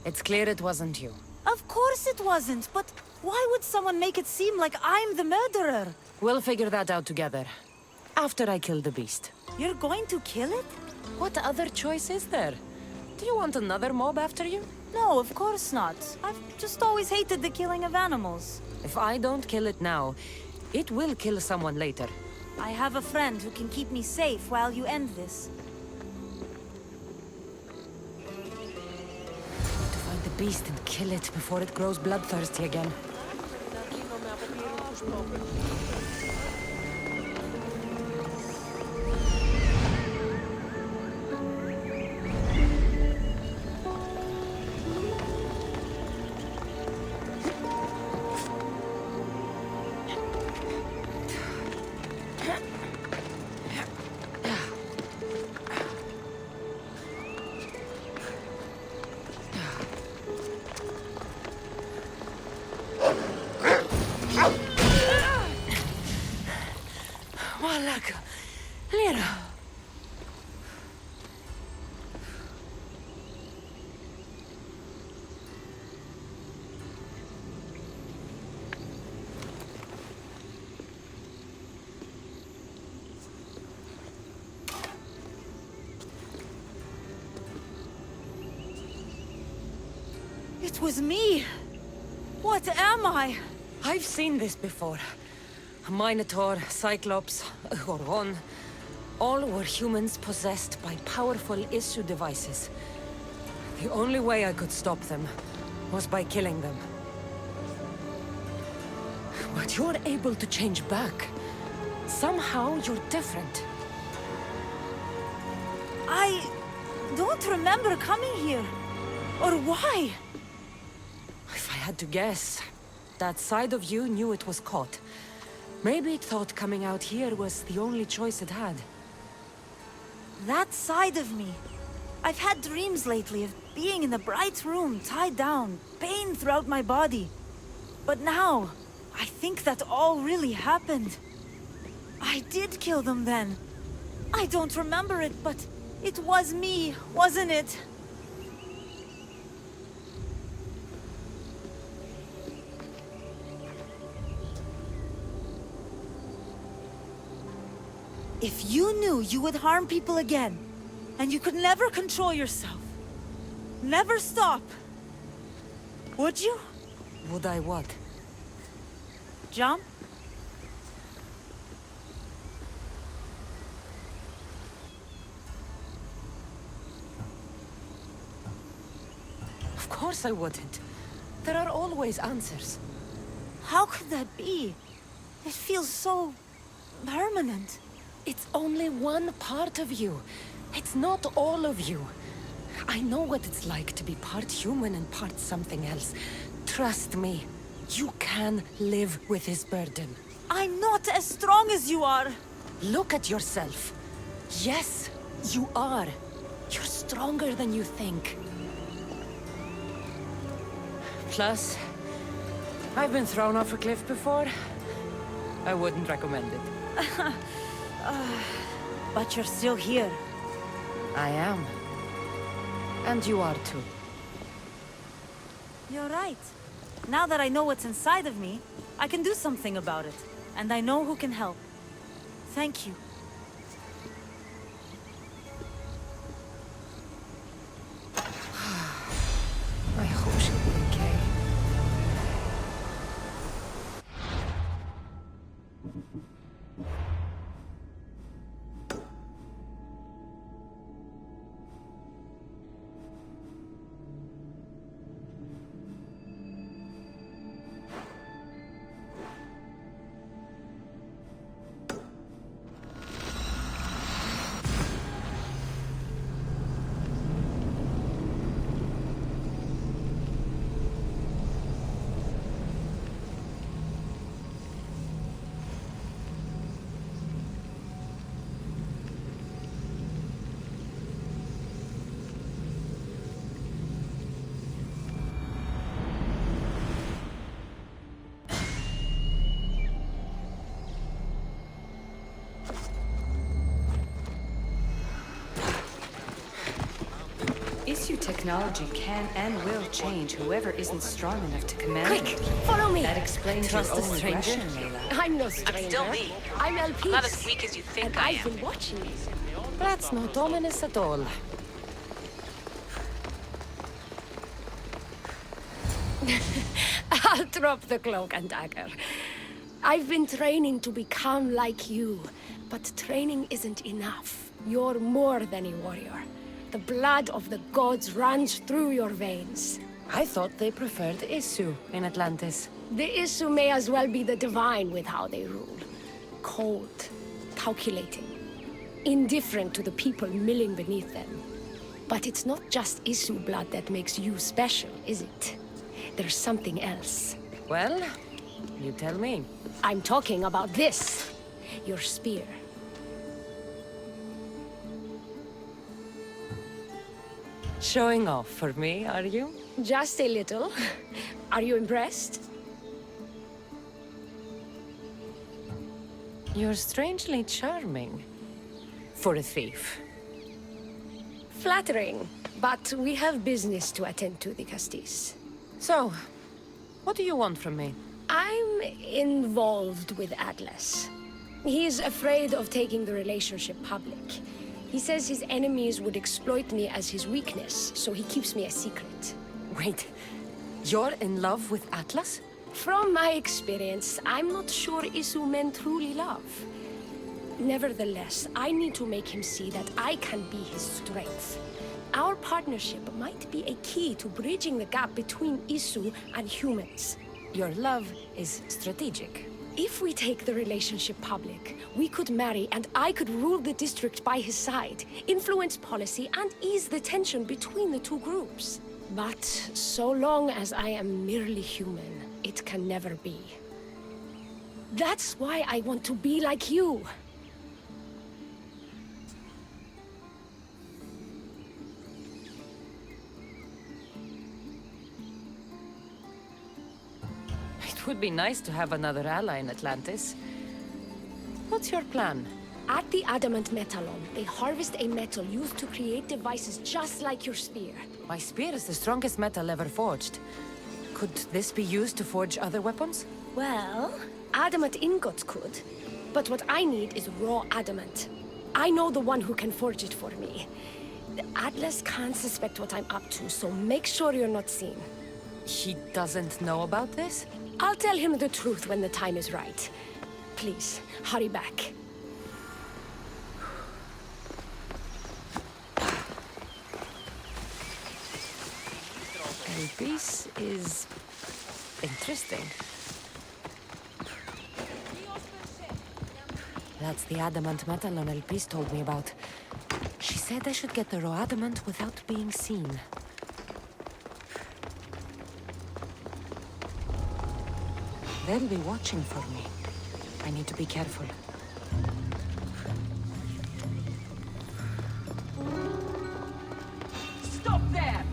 Speaker 5: it's clear it wasn't you.
Speaker 10: Of course it wasn't, but why would someone make it seem like I'm the murderer?
Speaker 5: We'll figure that out together. After I kill the beast.
Speaker 10: You're going to kill it?
Speaker 5: What other choice is there? Do you want another mob after you?
Speaker 10: No, of course not. I've just always hated the killing of animals.
Speaker 5: If I don't kill it now, it will kill someone later.
Speaker 10: I have a friend who can keep me safe while you end this.
Speaker 5: To find the beast and kill it before it grows bloodthirsty again.
Speaker 10: It was me! What am I?
Speaker 5: I've seen this before. A Minotaur, Cyclops, a Goron. All were humans possessed by powerful issue devices. The only way I could stop them was by killing them. But you're able to change back. Somehow you're different.
Speaker 10: I don't remember coming here. Or why?
Speaker 5: If I had to guess, that side of you knew it was caught. Maybe it thought coming out here was the only choice it had.
Speaker 10: That side of me. I've had dreams lately of being in a bright room, tied down, pain throughout my body. But now, I think that all really happened. I did kill them then. I don't remember it, but it was me, wasn't it? If you knew you would harm people again, and you could never control yourself, never stop, would you?
Speaker 5: Would I what?
Speaker 10: Jump?
Speaker 5: Of course I wouldn't. There are always answers.
Speaker 10: How could that be? It feels so permanent.
Speaker 5: It's only one part of you. It's not all of you. I know what it's like to be part human and part something else. Trust me, you can live with this burden.
Speaker 10: I'm not as strong as you are.
Speaker 5: Look at yourself. Yes, you are. You're stronger than you think. Plus, I've been thrown off a cliff before. I wouldn't recommend it.
Speaker 10: But you're still here.
Speaker 5: I am. And you are too.
Speaker 10: You're right. Now that I know what's inside of me, I can do something about it. And I know who can help. Thank you.
Speaker 5: I hope she'll be okay.
Speaker 1: Issue technology can and will change whoever isn't strong enough to command
Speaker 11: Quick,
Speaker 1: it.
Speaker 11: follow me.
Speaker 1: That explains
Speaker 5: Trust
Speaker 1: your
Speaker 5: the
Speaker 1: own
Speaker 5: stranger.
Speaker 1: aggression, Layla.
Speaker 11: I'm no stranger.
Speaker 2: still me.
Speaker 11: I'm Elpis.
Speaker 2: Not as weak as you think
Speaker 11: and
Speaker 2: I
Speaker 11: I've
Speaker 2: am.
Speaker 11: been watching you.
Speaker 5: That's not ominous at all.
Speaker 11: I'll drop the cloak and dagger. I've been training to become like you, but training isn't enough. You're more than a warrior. The blood of the gods runs through your veins.
Speaker 5: I thought they preferred Isu in Atlantis.
Speaker 11: The Isu may as well be the divine with how they rule. Cold, calculating, indifferent to the people milling beneath them. But it's not just Isu blood that makes you special, is it? There's something else.
Speaker 5: Well, you tell me.
Speaker 11: I'm talking about this. Your spear.
Speaker 5: Showing off for me, are you?
Speaker 11: Just a little. Are you impressed?
Speaker 5: You're strangely charming. For a thief.
Speaker 11: Flattering. But we have business to attend to, the Castis.
Speaker 5: So, what do you want from me?
Speaker 11: I'm involved with Atlas. He's afraid of taking the relationship public. He says his enemies would exploit me as his weakness, so he keeps me a secret.
Speaker 5: Wait, you're in love with Atlas?
Speaker 11: From my experience, I'm not sure Isu men truly love. Nevertheless, I need to make him see that I can be his strength. Our partnership might be a key to bridging the gap between Isu and humans.
Speaker 5: Your love is strategic.
Speaker 11: If we take the relationship public, we could marry and I could rule the district by his side, influence policy and ease the tension between the two groups. But so long as I am merely human, it can never be. That's why I want to be like you.
Speaker 5: It would be nice to have another ally in Atlantis. What's your plan?
Speaker 11: At the Adamant Metallon, they harvest a metal used to create devices just like your spear.
Speaker 5: My spear is the strongest metal ever forged. Could this be used to forge other weapons?
Speaker 11: Well, adamant ingots could. But what I need is raw adamant. I know the one who can forge it for me. Atlas can't suspect what I'm up to, so make sure you're not seen.
Speaker 5: He doesn't know about this?
Speaker 11: I'll tell him the truth when the time is right. Please, hurry back.
Speaker 5: This is interesting. That's the adamant metal Elpis told me about. She said I should get the raw adamant without being seen. They'll be watching for me. I need to be careful.
Speaker 11: Stop there!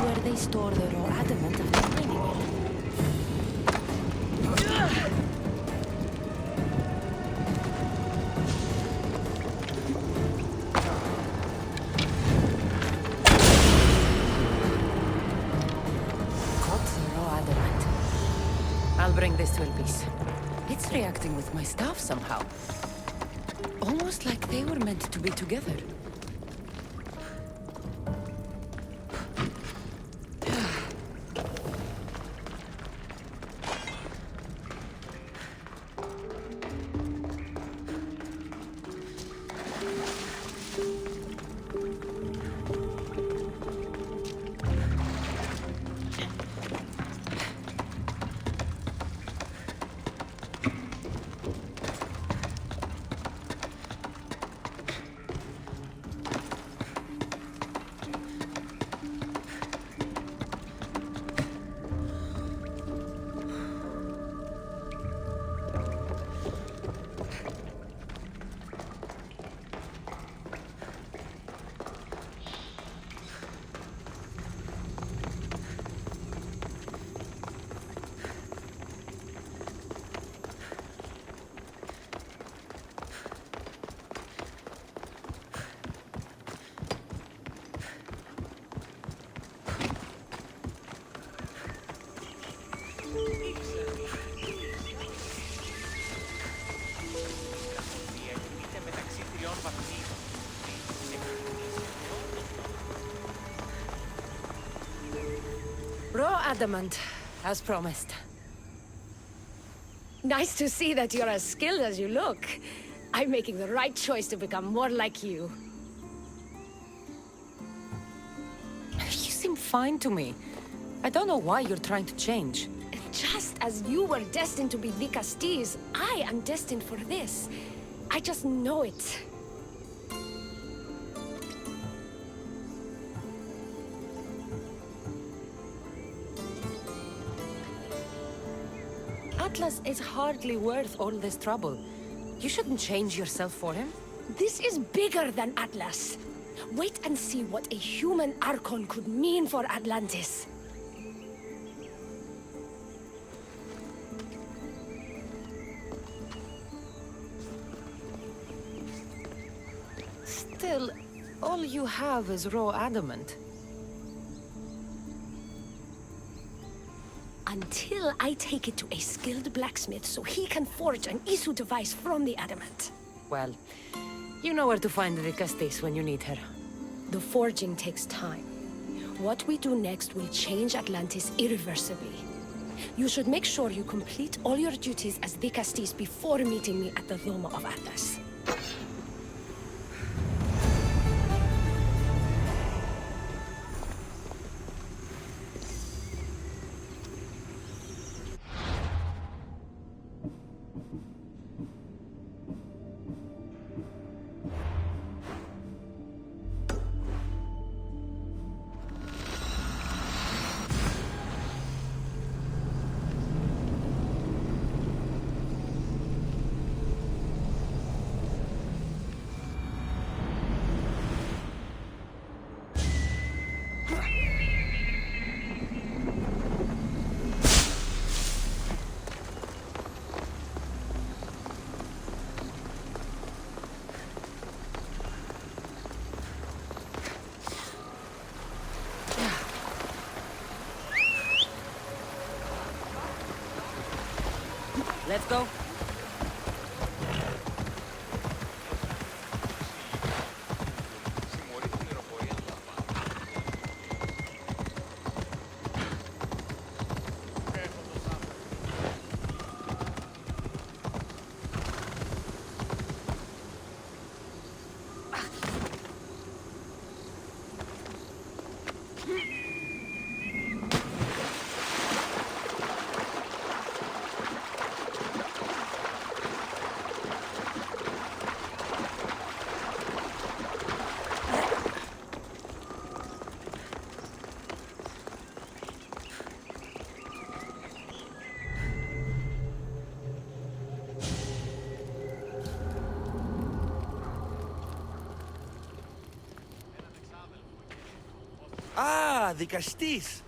Speaker 11: Where they store the raw adamant after mining it.
Speaker 5: Got the raw adamant. I'll bring this to Elvis. It's reacting with my staff somehow. Almost like they were meant to be together. Raw adamant, as promised.
Speaker 11: Nice to see that you're as skilled as you look. I'm making the right choice to become more like you.
Speaker 5: You seem fine to me. I don't know why you're trying to change.
Speaker 11: Just as you were destined to be Vicastis, I am destined for this. I just know it.
Speaker 5: Atlas is hardly worth all this trouble. You shouldn't change yourself for him.
Speaker 11: This is bigger than Atlas. Wait and see what a human Archon could mean for Atlantis.
Speaker 5: Still, all you have is raw adamant.
Speaker 11: Until I take it to a skilled blacksmith so he can forge an Isu device from the adamant.
Speaker 5: Well, you know where to find Vicastis when you need her.
Speaker 11: The forging takes time. What we do next will change Atlantis irreversibly. You should make sure you complete all your duties as Vicastis before meeting me at the Doma of Atlas.
Speaker 5: Let's go.
Speaker 7: Ah, the Castis.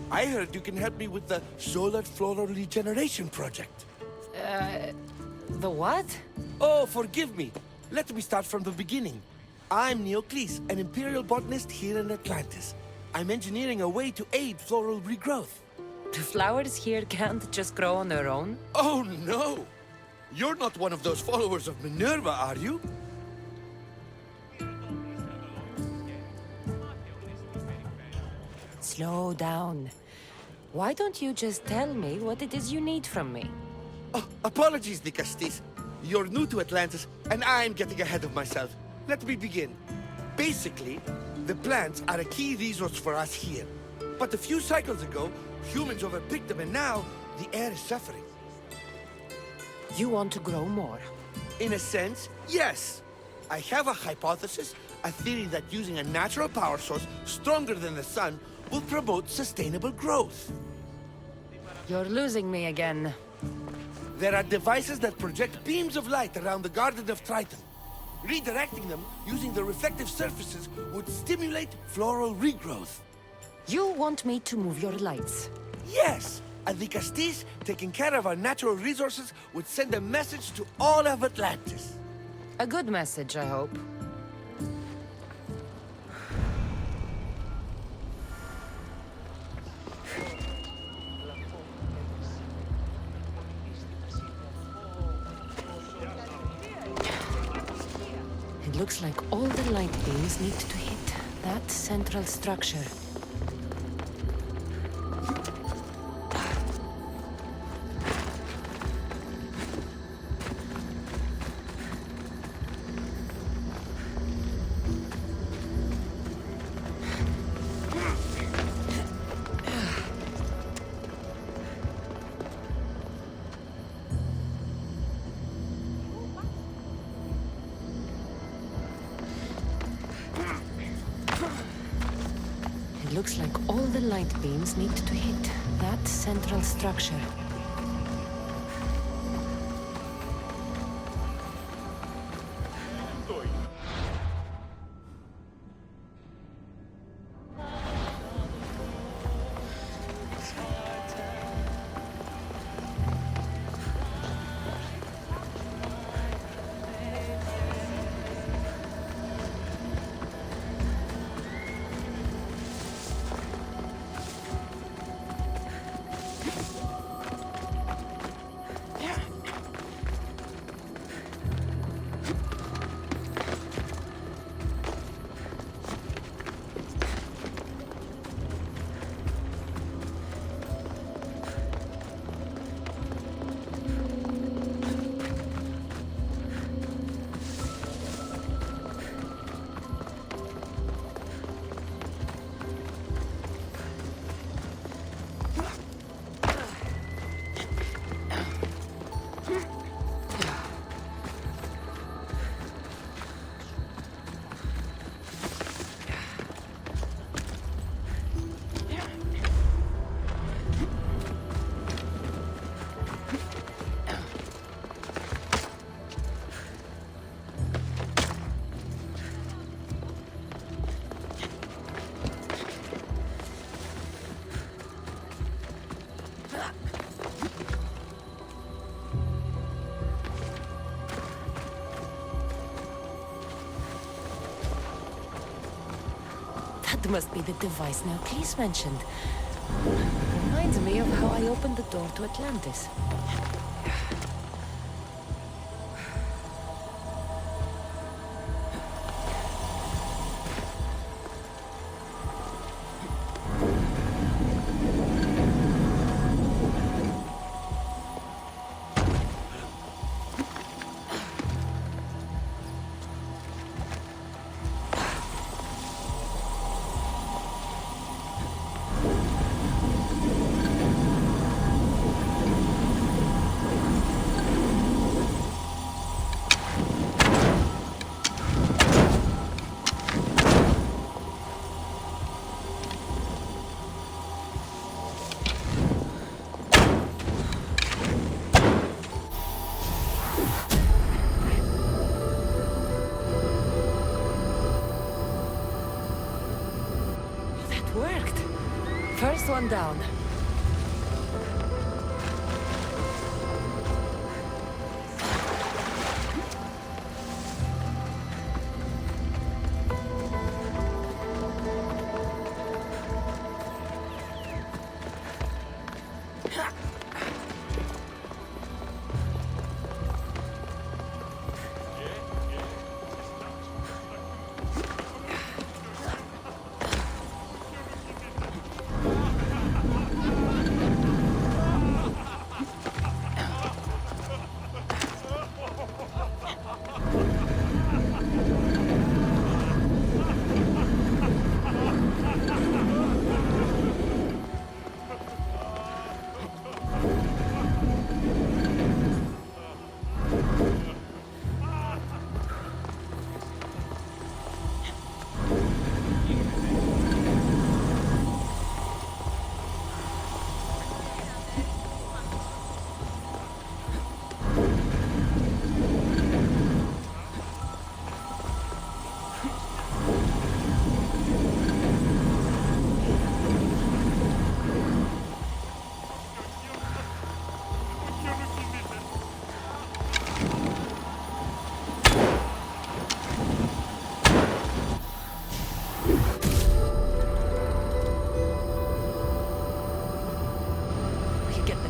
Speaker 7: I heard you can help me with the solar floral regeneration project.
Speaker 5: The what?
Speaker 7: Oh, forgive me. Let me start from the beginning. I'm Neocles, an imperial botanist here in Atlantis. I'm engineering a way to aid floral regrowth.
Speaker 5: The flowers here can't just grow on their own?
Speaker 7: Oh, no! You're not one of those followers of Minerva, are you?
Speaker 5: Slow down. Why don't you just tell me what it is you need from me?
Speaker 7: Oh, apologies, the Castis. You're new to Atlantis, and I'm getting ahead of myself. Let me begin. Basically, the plants are a key resource for us here. But a few cycles ago, humans overpicked them, and now the air is suffering.
Speaker 5: You want to grow more?
Speaker 7: In a sense, yes. I have a hypothesis, a theory that using a natural power source stronger than the sun will promote sustainable growth.
Speaker 5: You're losing me again.
Speaker 7: There are devices that project beams of light around the Garden of Triton. Redirecting them using the reflective surfaces would stimulate floral regrowth.
Speaker 5: You want me to move your lights?
Speaker 7: Yes! And the Castis, taking care of our natural resources, would send a message to all of Atlantis.
Speaker 5: A good message, I hope. It looks like all the light beams need to hit that central structure. Looks like all the light beams need to hit that central structure. That must be the device Alexios mentioned. Reminds me of how I opened the door to Atlantis. Last one down.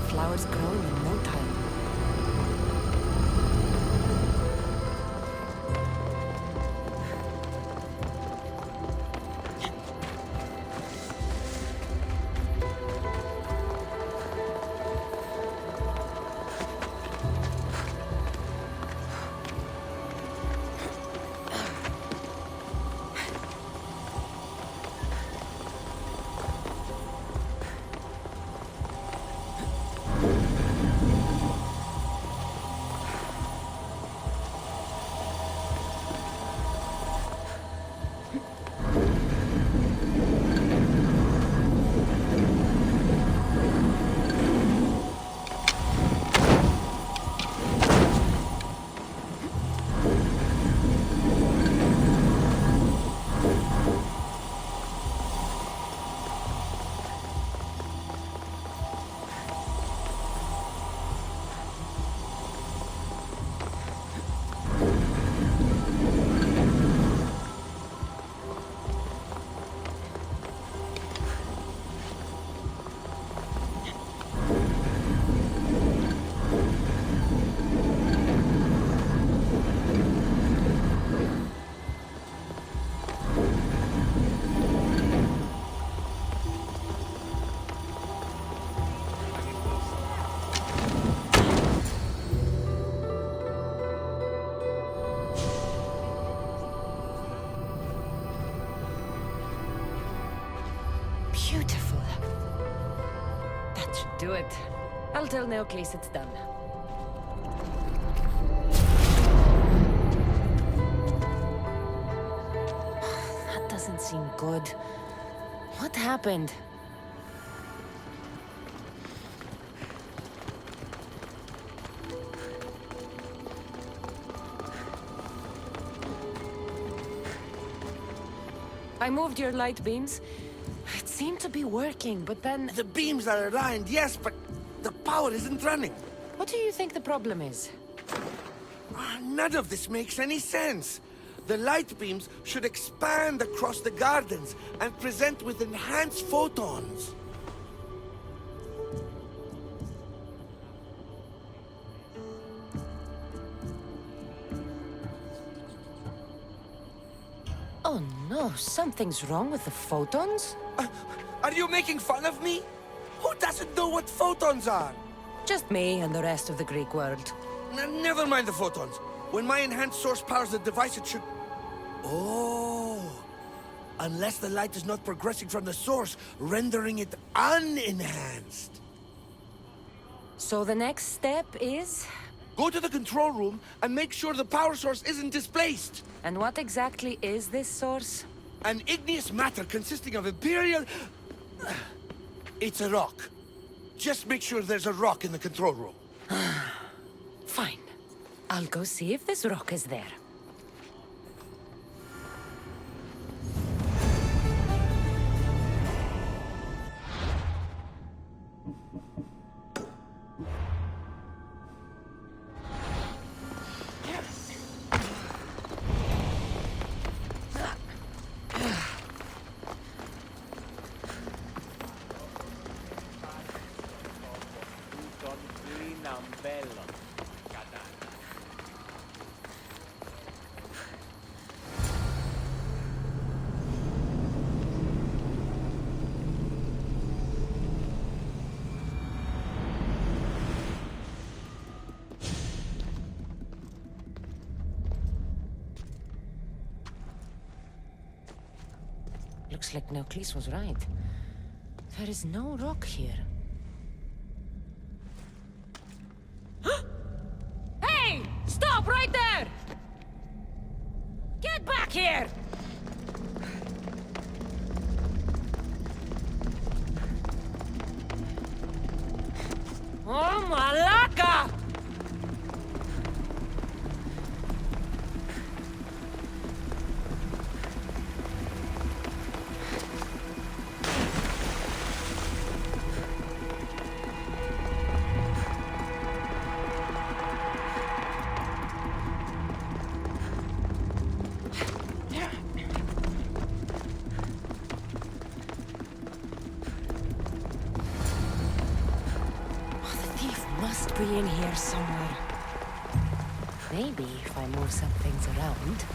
Speaker 5: Flowers growing in no time. Beautiful. That should do it. I'll tell Neocase it's done. That doesn't seem good. What happened? I moved your light beams. It seemed to be working, but then...
Speaker 7: The beams are aligned, yes, but the power isn't running.
Speaker 5: What do you think the problem is?
Speaker 7: None of this makes any sense. The light beams should expand across the gardens and present with enhanced photons.
Speaker 5: Oh no, something's wrong with the photons?
Speaker 7: Are you making fun of me? Who doesn't know what photons are?
Speaker 5: Just me and the rest of the Greek world.
Speaker 7: Never mind the photons. When my enhanced source powers the device, it should... Oh! Unless the light is not progressing from the source, rendering it unenhanced.
Speaker 5: So the next step is?
Speaker 7: Go to the control room and make sure the power source isn't displaced.
Speaker 5: And what exactly is this source?
Speaker 7: An igneous matter consisting of Imperial... It's a rock. Just make sure there's a rock in the control room.
Speaker 5: Fine. I'll go see if this rock is there. Looks like Alexios was right. There is no rock here. Hey! Stop right there! Get back here! Oh, Malaka! Must be in here somewhere. Maybe if I move some things around.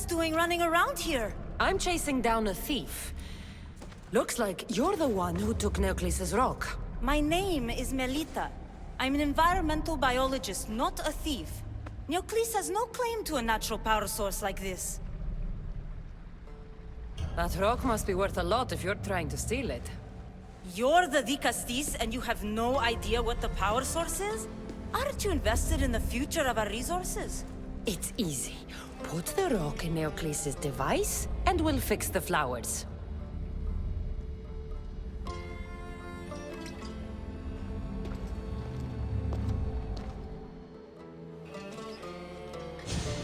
Speaker 10: Doing running around here?
Speaker 5: I'm chasing down a thief. Looks like you're the one who took Alexios' rock.
Speaker 10: My name is Melita. I'm an environmental biologist, not a thief. Alexios has no claim to a natural power source like this.
Speaker 5: That rock must be worth a lot if you're trying to steal it.
Speaker 10: You're the Dikastis and you have no idea what the power source is? Aren't you invested in the future of our resources?
Speaker 5: It's easy. Put the rock in Alexios' device, and we'll fix the flowers.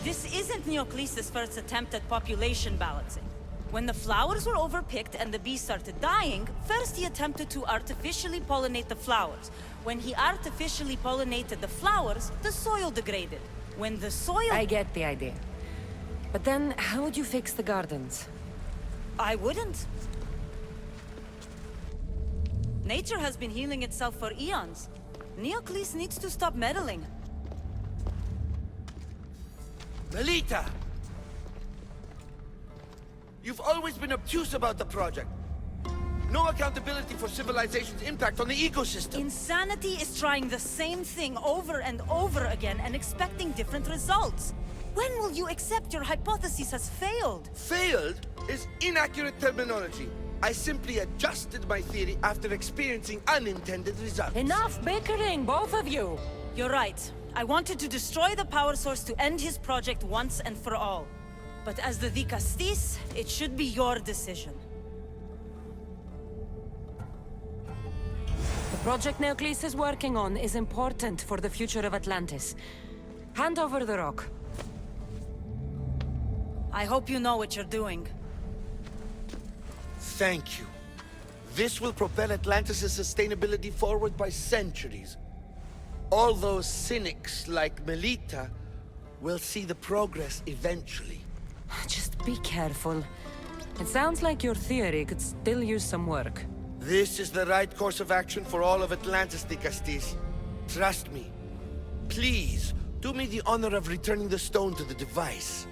Speaker 10: This isn't Alexios' first attempt at population balancing. When the flowers were overpicked and the bees started dying, first he attempted to artificially pollinate the flowers. When he artificially pollinated the flowers, the soil degraded. When the soil...
Speaker 5: I get the idea. But then, how would you fix the gardens?
Speaker 10: I wouldn't. Nature has been healing itself for eons. Alexios needs to stop meddling.
Speaker 7: Melita! You've always been obtuse about the project. No accountability for civilization's impact on the ecosystem.
Speaker 10: Insanity is trying the same thing over and over again and expecting different results. When will you accept your hypothesis has failed?
Speaker 7: Failed is inaccurate terminology. I simply adjusted my theory after experiencing unintended results.
Speaker 5: Enough bickering, both of you!
Speaker 10: You're right. I wanted to destroy the power source to end his project once and for all. But as the Dikastis, it should be your decision.
Speaker 5: The project Alexios is working on is important for the future of Atlantis. Hand over the rock.
Speaker 10: I hope you know what you're doing.
Speaker 7: Thank you. This will propel Atlantis' sustainability forward by centuries. All those cynics like Melita will see the progress eventually.
Speaker 5: Just be careful. It sounds like your theory could still use some work.
Speaker 7: This is the right course of action for all of Atlantis, Dikastis. Trust me. Please, do me the honor of returning the stone to the device.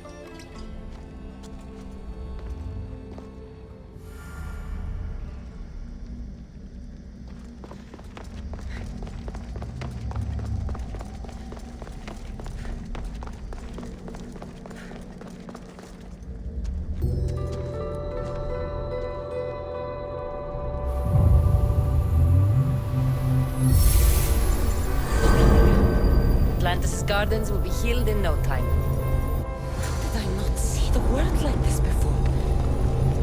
Speaker 5: Atlantis' gardens will be healed in no time. How did I not see the world like this before?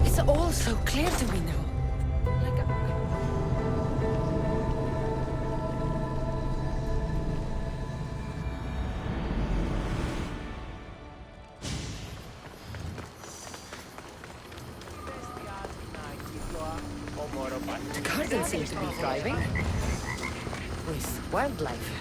Speaker 5: It's all so clear to me now. The gardens seem to be thriving. With wildlife.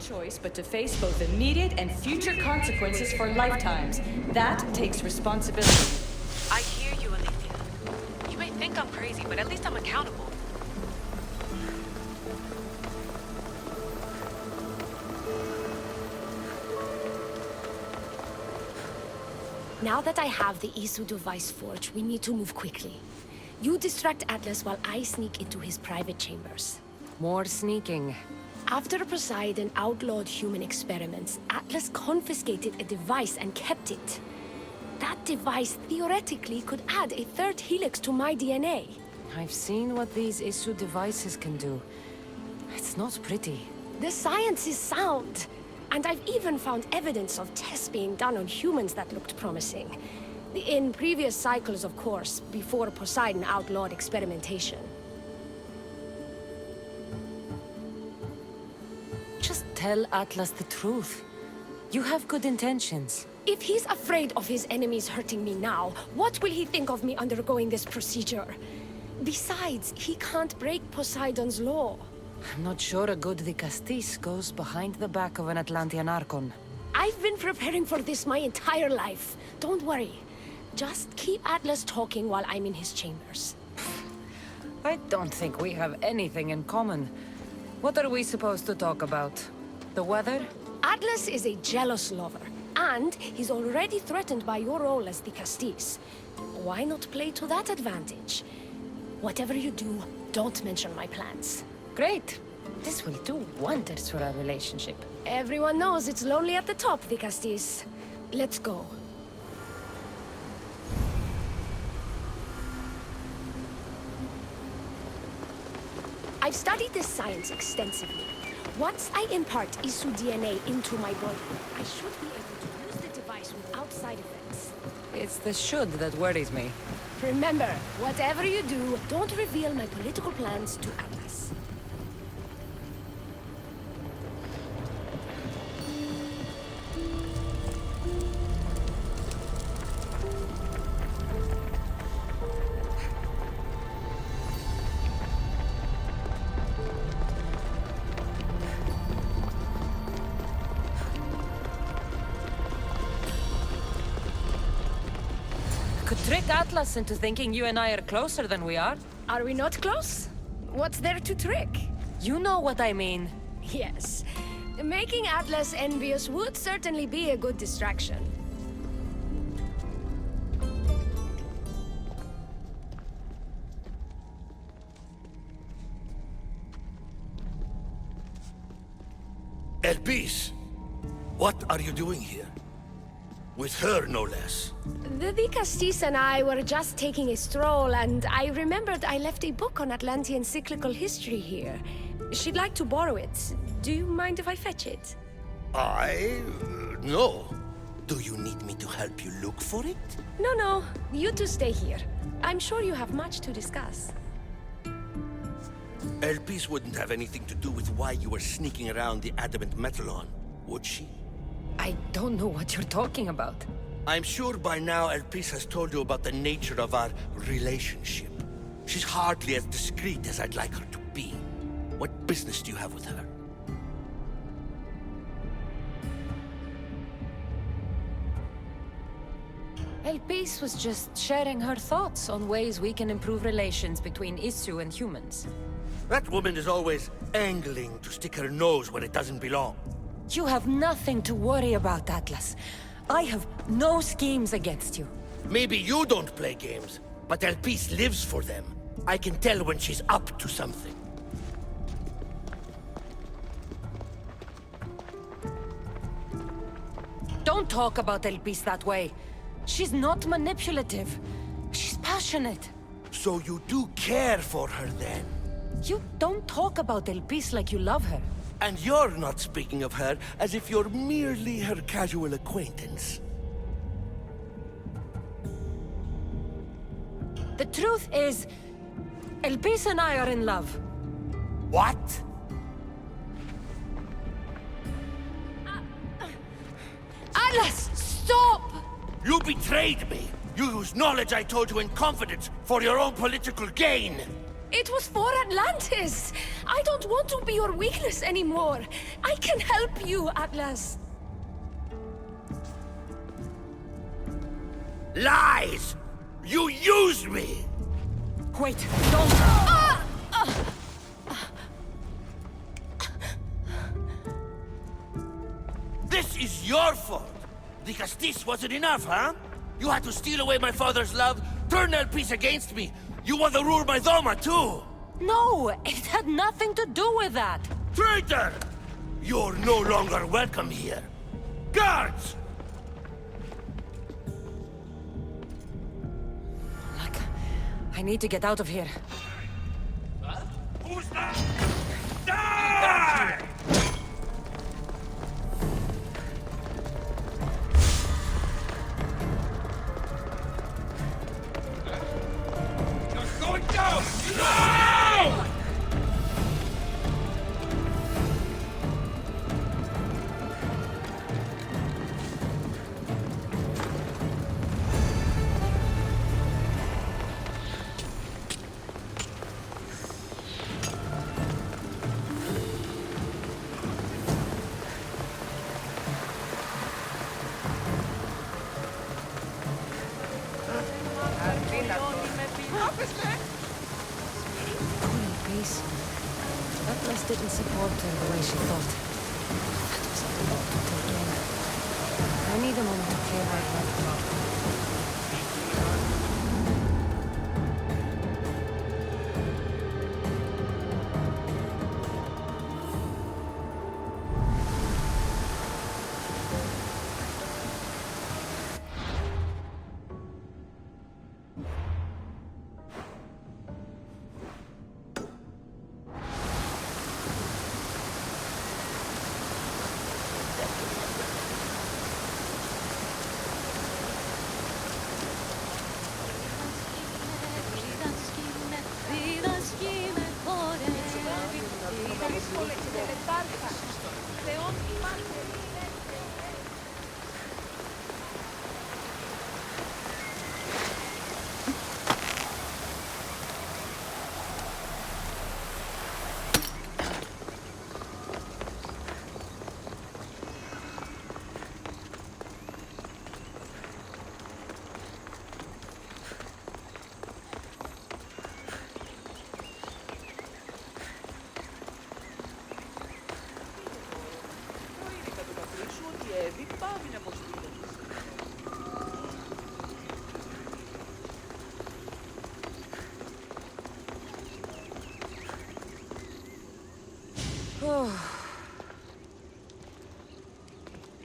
Speaker 1: choice but to face both immediate and future consequences for lifetimes. That takes responsibility.
Speaker 2: I hear you, Alexios. You may think I'm crazy, but at least I'm accountable.
Speaker 11: Now that I have the Isu device forged, we need to move quickly. You distract Atlas while I sneak into his private chambers.
Speaker 5: More sneaking.
Speaker 11: After Poseidon outlawed human experiments, Atlas confiscated a device and kept it. That device theoretically could add a third helix to my DNA.
Speaker 5: I've seen what these Isu devices can do. It's not pretty.
Speaker 11: The science is sound. And I've even found evidence of tests being done on humans that looked promising. In previous cycles, of course, before Poseidon outlawed experimentation.
Speaker 5: Just tell Atlas the truth. You have good intentions.
Speaker 11: If he's afraid of his enemies hurting me now, what will he think of me undergoing this procedure? Besides, he can't break Poseidon's law.
Speaker 5: I'm not sure a good Castis goes behind the back of an Atlantean Archon.
Speaker 11: I've been preparing for this my entire life. Don't worry. Just keep Atlas talking while I'm in his chambers.
Speaker 5: I don't think we have anything in common. What are we supposed to talk about? The weather?
Speaker 11: Atlas is a jealous lover, and he's already threatened by your role as the Castis. Why not play to that advantage? Whatever you do, don't mention my plans.
Speaker 5: Great. This will do wonders for our relationship.
Speaker 11: Everyone knows it's lonely at the top, the Castis. Let's go. I've studied this science extensively. Once I impart Isu DNA into my body, I should be able to use the device without side effects.
Speaker 5: It's the should that worries me.
Speaker 11: Remember, whatever you do, don't reveal my political plans to Atlas.
Speaker 5: Could trick Atlas into thinking you and I are closer than we are.
Speaker 11: Are we not close? What's there to trick?
Speaker 5: You know what I mean.
Speaker 11: Yes. Making Atlas envious would certainly be a good distraction.
Speaker 7: Elpis, what are you doing here? With her, no less.
Speaker 11: The Castis and I were just taking a stroll, and I remembered I left a book on Atlantean cyclical history here. She'd like to borrow it. Do you mind if I fetch it?
Speaker 7: No. Do you need me to help you look for it?
Speaker 11: No. You two stay here. I'm sure you have much to discuss.
Speaker 7: Elpis wouldn't have anything to do with why you were sneaking around the adamant Metallon, would she?
Speaker 5: I don't know what you're talking about.
Speaker 7: I'm sure by now Elpis has told you about the nature of our relationship. She's hardly as discreet as I'd like her to be. What business do you have with her?
Speaker 5: Elpis was just sharing her thoughts on ways we can improve relations between Isu and humans.
Speaker 7: That woman is always angling to stick her nose where it doesn't belong.
Speaker 5: You have nothing to worry about, Atlas. I have no schemes against you.
Speaker 7: Maybe you don't play games, but Elpis lives for them. I can tell when she's up to something.
Speaker 5: Don't talk about Elpis that way. She's not manipulative. She's passionate.
Speaker 7: So you do care for her then?
Speaker 5: You don't talk about Elpis like you love her.
Speaker 7: And you're not speaking of her as if you're merely her casual acquaintance.
Speaker 5: The truth is, Elpis and I are in love.
Speaker 7: What?
Speaker 11: Atlas, stop!
Speaker 7: You betrayed me! You used knowledge I told you in confidence for your own political gain!
Speaker 11: It was for Atlantis! I don't want to be your weakness anymore. I can help you, Atlas.
Speaker 7: Lies! You used me!
Speaker 5: Wait, don't!
Speaker 7: This is your fault! The Castis wasn't enough, huh? You had to steal away my father's love, turn El Peace against me! You want to rule my Doma, too!
Speaker 5: No, it had nothing to do with that!
Speaker 7: Traitor! You're no longer welcome here! Guards!
Speaker 5: I need to get out of here.
Speaker 7: Who's that? Die!
Speaker 9: You're going down! No!
Speaker 5: Peace. Atlas didn't support her the way she thought. That was a lot to take in. I need a moment to clear my head.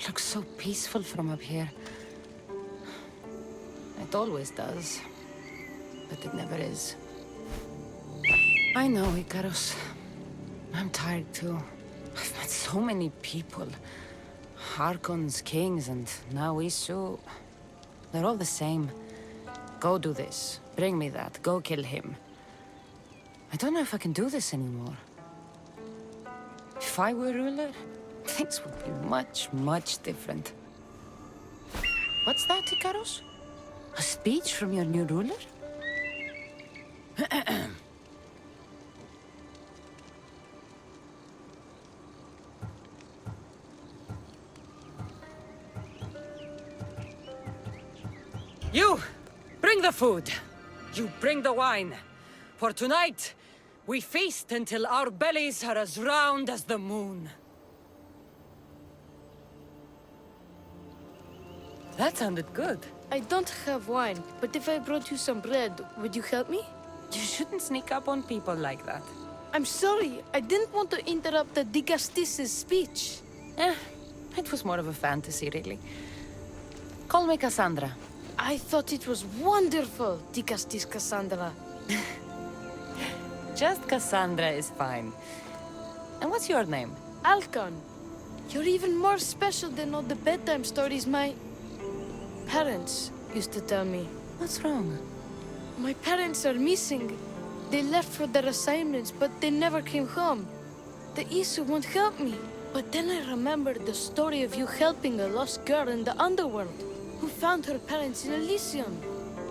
Speaker 5: Looks so peaceful from up here. It always does. But it never is. I know, Icarus. I'm tired too. I've met so many people. Archons, kings, and now Isu. They're all the same. Go do this. Bring me that. Go kill him. I don't know if I can do this anymore. If I were ruler, things would be much, much different. What's that, Icarus? A speech from your new ruler? You! Bring the food! You bring the wine! For tonight, we feast until our bellies are as round as the moon. That sounded good.
Speaker 11: I don't have wine, but if I brought you some bread, would you help me?
Speaker 5: You shouldn't sneak up on people like that.
Speaker 11: I'm sorry, I didn't want to interrupt the Dicastis' speech.
Speaker 5: It was more of a fantasy, really. Call me Kassandra.
Speaker 11: I thought it was wonderful, Dicastis Kassandra.
Speaker 5: Just Kassandra is fine. And what's your name?
Speaker 11: Alcon. You're even more special than all the bedtime stories my parents used to tell me.
Speaker 5: What's wrong?
Speaker 11: My parents are missing. They left for their assignments, but they never came home. The Isu won't help me. But then I remembered the story of you helping a lost girl in the underworld, who found her parents in Elysium.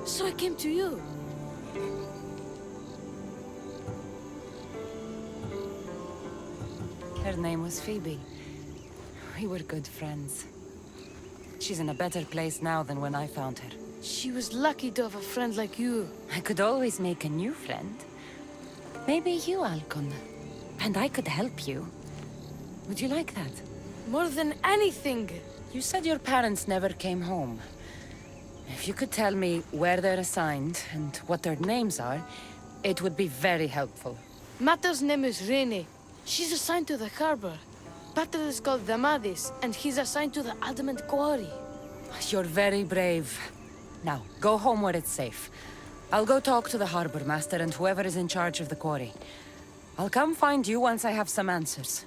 Speaker 11: So I came to you.
Speaker 5: Her name was Phoebe. We were good friends. She's in a better place now than when I found her.
Speaker 11: She was lucky to have a friend like you.
Speaker 5: I could always make a new friend. Maybe you, Alcon. And I could help you. Would you like that?
Speaker 11: More than anything.
Speaker 5: You said your parents never came home. If you could tell me where they're assigned and what their names are, it would be very helpful.
Speaker 11: Mata's name is Rene. She's assigned to the harbor. Pater is called Damadis, and he's assigned to the adamant quarry.
Speaker 5: You're very brave. Now, go home where it's safe. I'll go talk to the harbor master and whoever is in charge of the quarry. I'll come find you once I have some answers.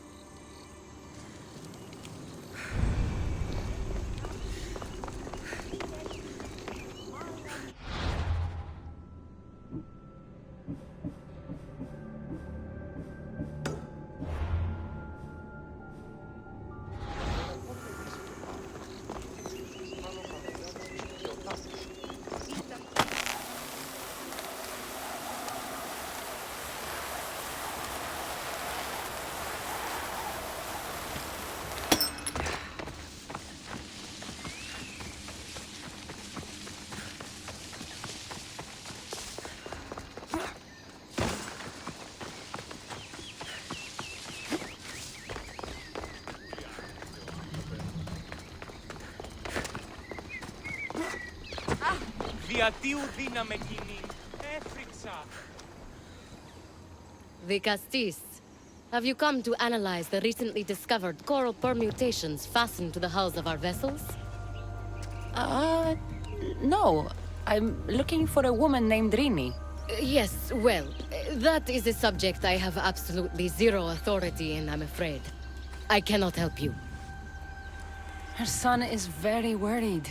Speaker 12: The Castis. Have you come to analyze the recently discovered coral permutations fastened to the hulls of our vessels?
Speaker 5: No. I'm looking for a woman named Rini.
Speaker 12: Yes, well, that is a subject I have absolutely zero authority in, I'm afraid. I cannot help you.
Speaker 5: Her son is very worried.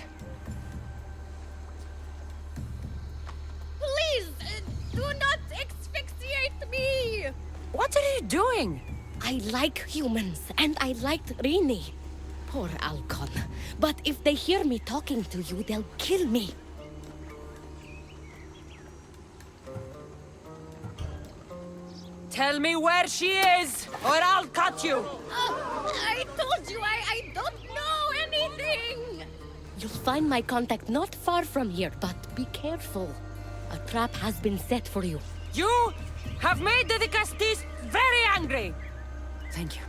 Speaker 12: Please, do not asphyxiate me!
Speaker 5: What are you doing?
Speaker 12: I like humans, and I liked Rini. Poor Alcon. But if they hear me talking to you, they'll kill me.
Speaker 5: Tell me where she is, or I'll cut you!
Speaker 12: I told you I don't know anything! You'll find my contact not far from here, but be careful. A trap has been set for you.
Speaker 5: You have made the Castis very angry! Thank you.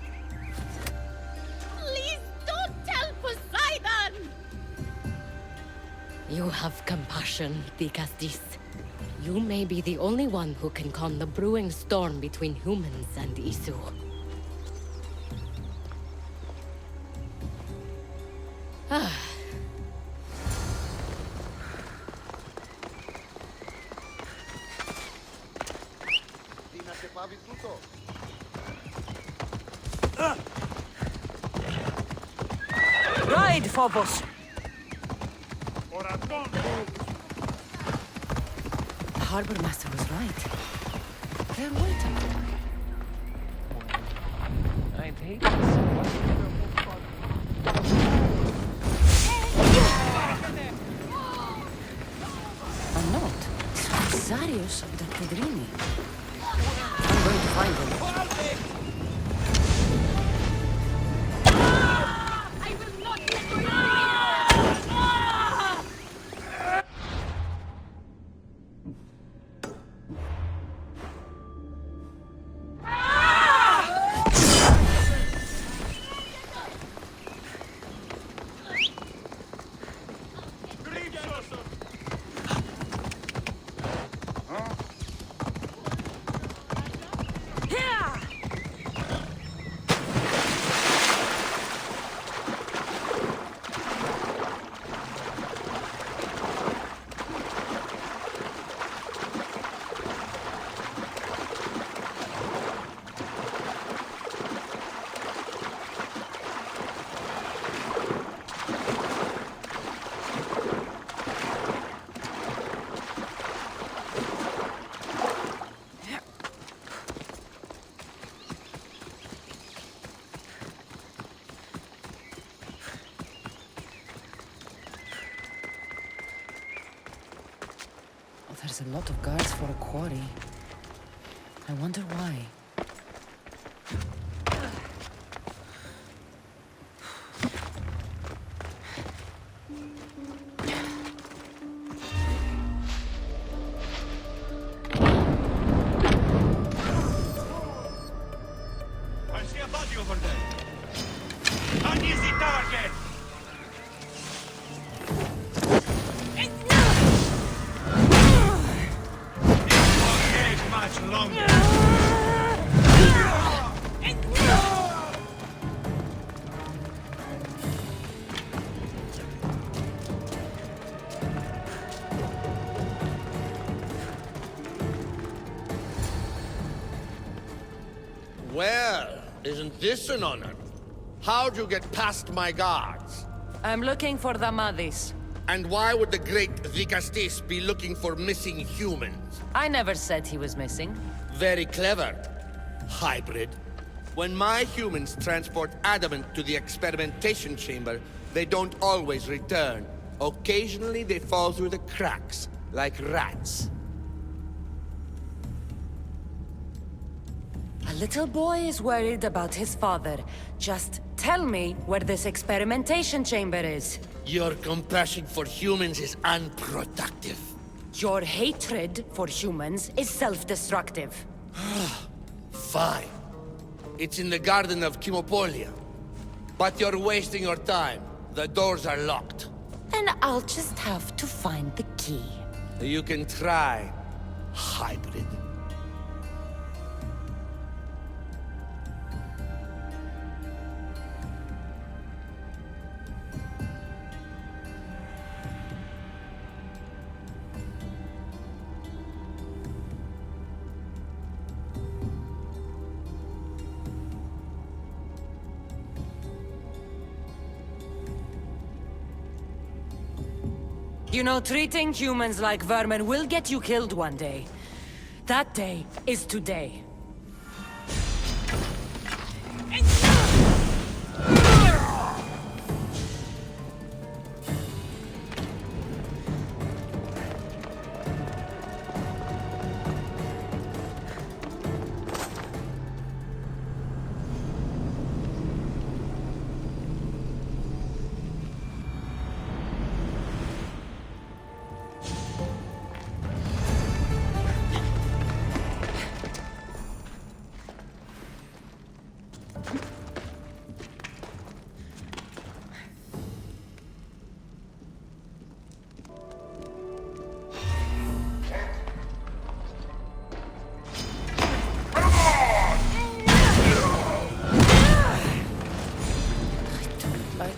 Speaker 12: Please don't tell Poseidon! You have compassion, the Castis. You may be the only one who can calm the brewing storm between humans and Isu.
Speaker 5: Ride, Phobos! The harbor master was right. They're waiting for me.
Speaker 9: I'd hate to see
Speaker 5: A note. Alexios of the Pedrini. I'm going to find him. There's a lot of guards for a quarry. I wonder why.
Speaker 7: Well, isn't this an honor? How'd you get past my guards?
Speaker 5: I'm looking for the Madis.
Speaker 7: And why would the great Vikastis be looking for missing humans?
Speaker 5: I never said he was missing.
Speaker 7: Very clever. Hybrid. When my humans transport adamant to the experimentation chamber, they don't always return. Occasionally they fall through the cracks, like rats.
Speaker 5: A little boy is worried about his father. Just tell me where this experimentation chamber is.
Speaker 7: Your compassion for humans is unproductive.
Speaker 5: Your hatred for humans is self-destructive.
Speaker 7: Fine. It's in the Garden of Kimopolia. But you're wasting your time. The doors are locked.
Speaker 5: Then I'll just have to find the key.
Speaker 7: You can try, hybrid.
Speaker 5: You know, treating humans like vermin will get you killed one day. That day is today.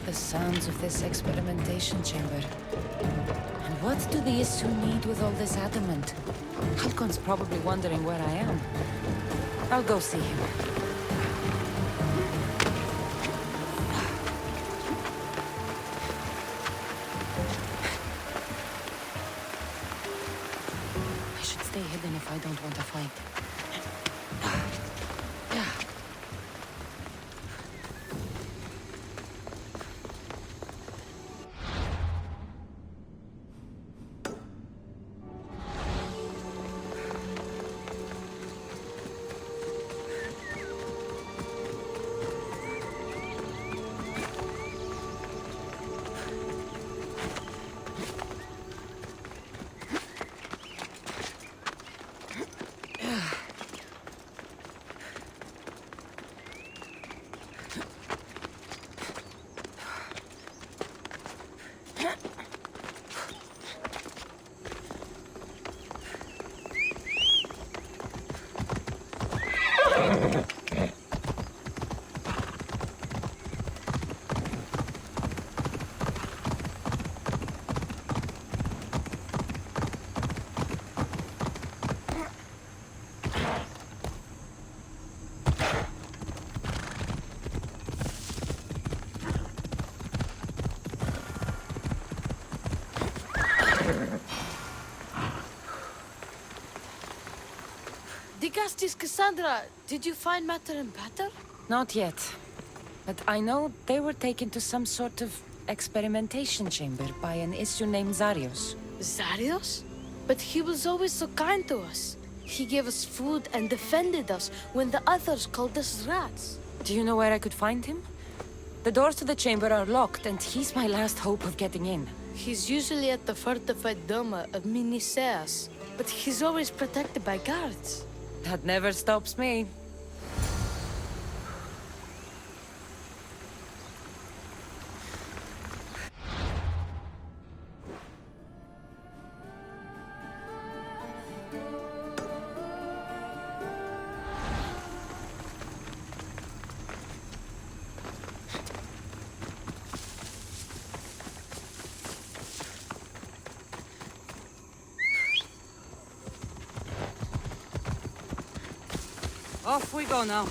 Speaker 5: The sounds of this experimentation chamber. And what do the Isu need with all this adamant? Halcon's probably wondering where I am. I'll go see him. I should stay hidden if I don't want to fight.
Speaker 2: Digastis, Kassandra, did you find matter and batter?
Speaker 5: Not yet. But I know they were taken to some sort of experimentation chamber by an Isu named Zarios.
Speaker 11: Zarios? But he was always so kind to us. He gave us food and defended us when the others called us rats.
Speaker 5: Do you know where I could find him? The doors to the chamber are locked, and he's my last hope of getting in.
Speaker 11: He's usually at the fortified Doma of Miniseas, but he's always protected by guards.
Speaker 5: That never stops me. Off we go now.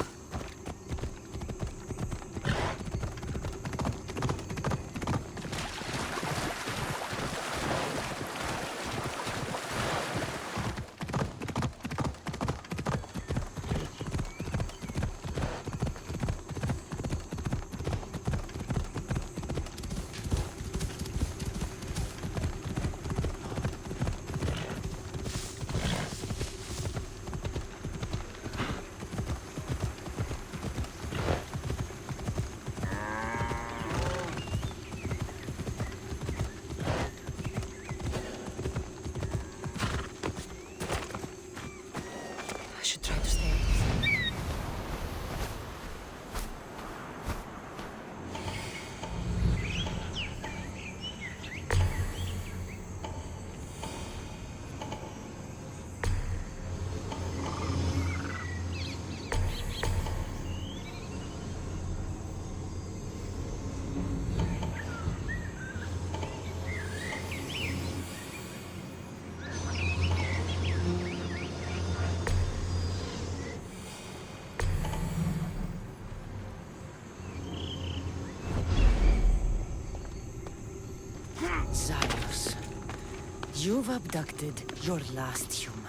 Speaker 5: You've abducted your last human.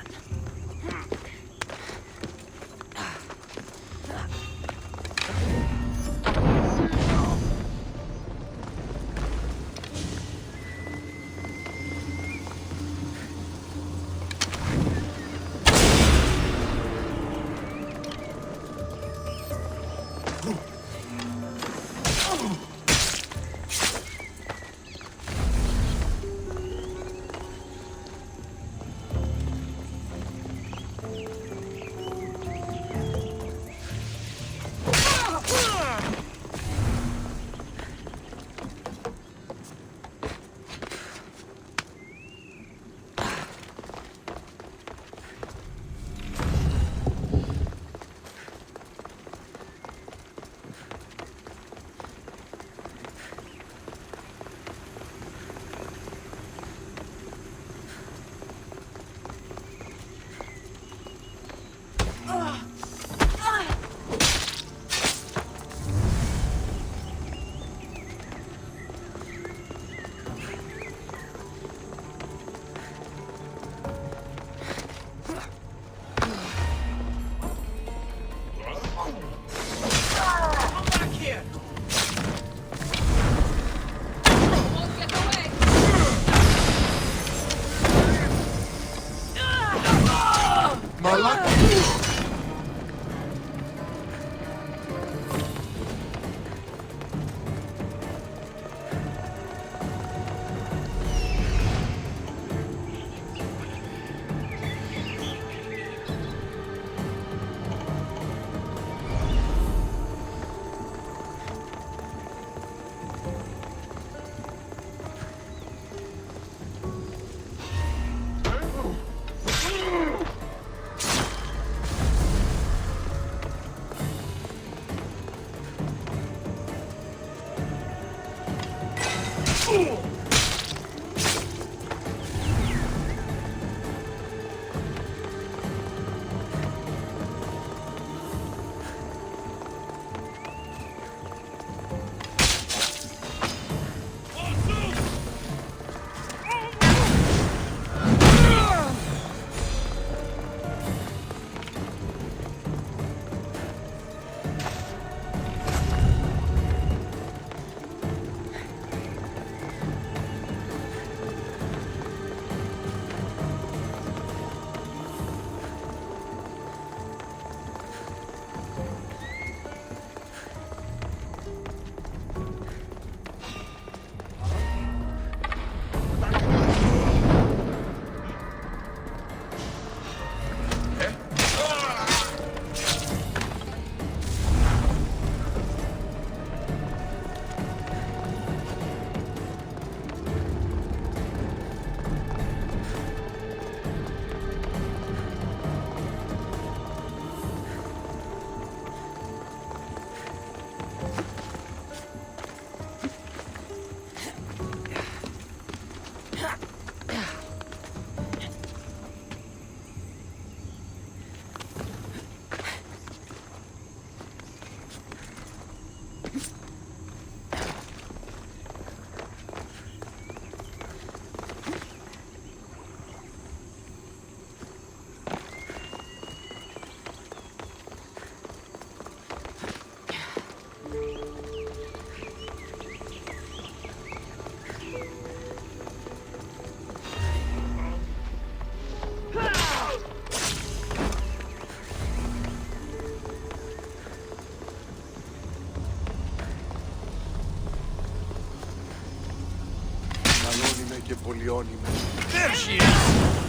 Speaker 4: και πολιώνυμο.
Speaker 9: There she is!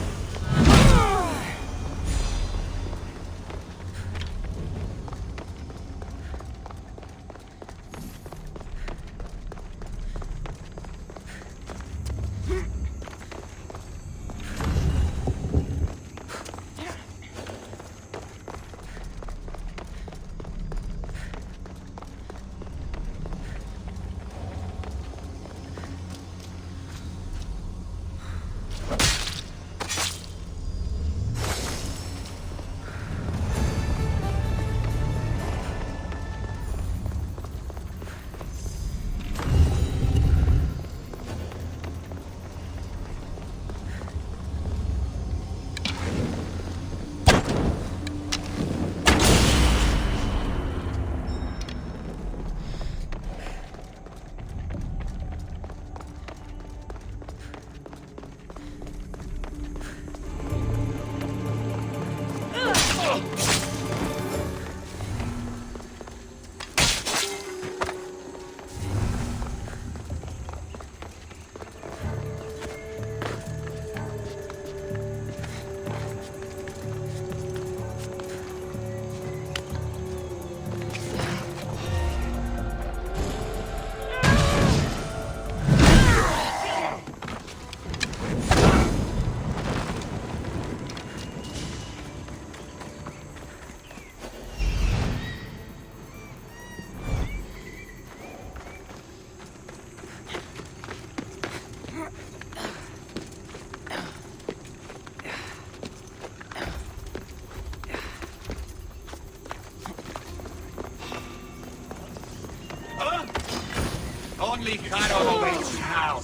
Speaker 3: only Caro awaits now.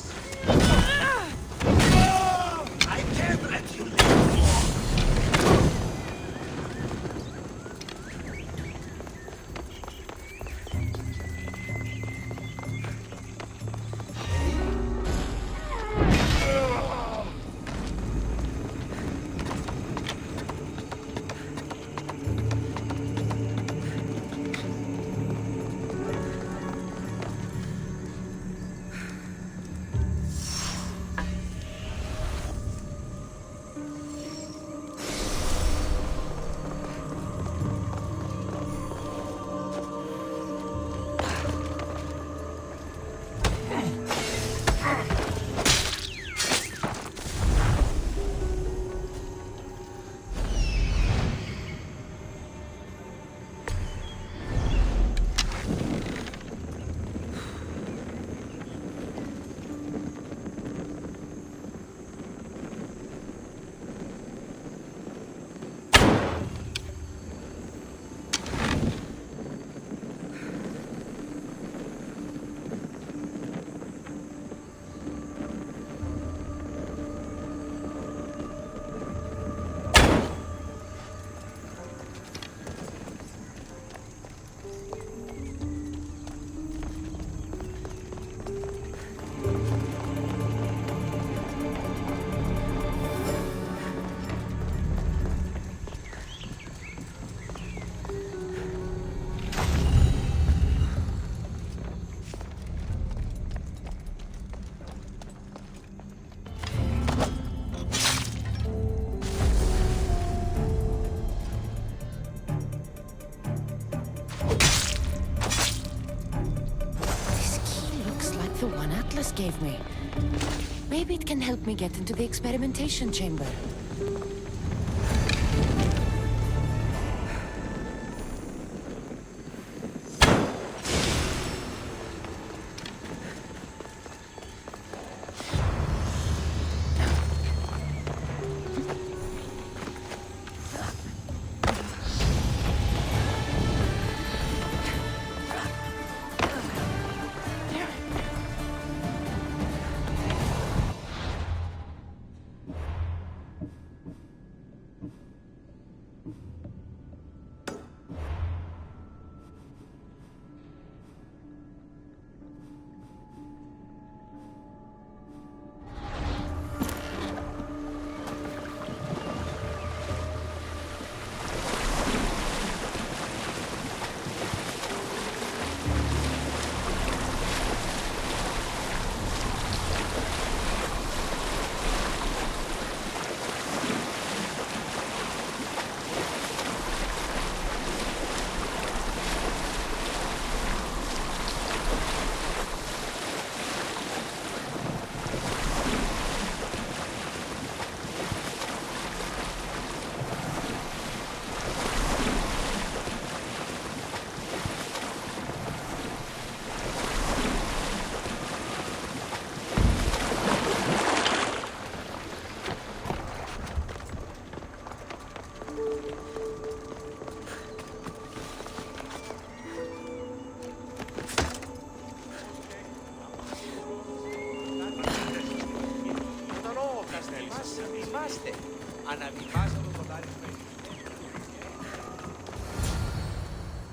Speaker 3: I can't let you live.
Speaker 5: The one Atlas gave me. Maybe it can help me get into the experimentation chamber.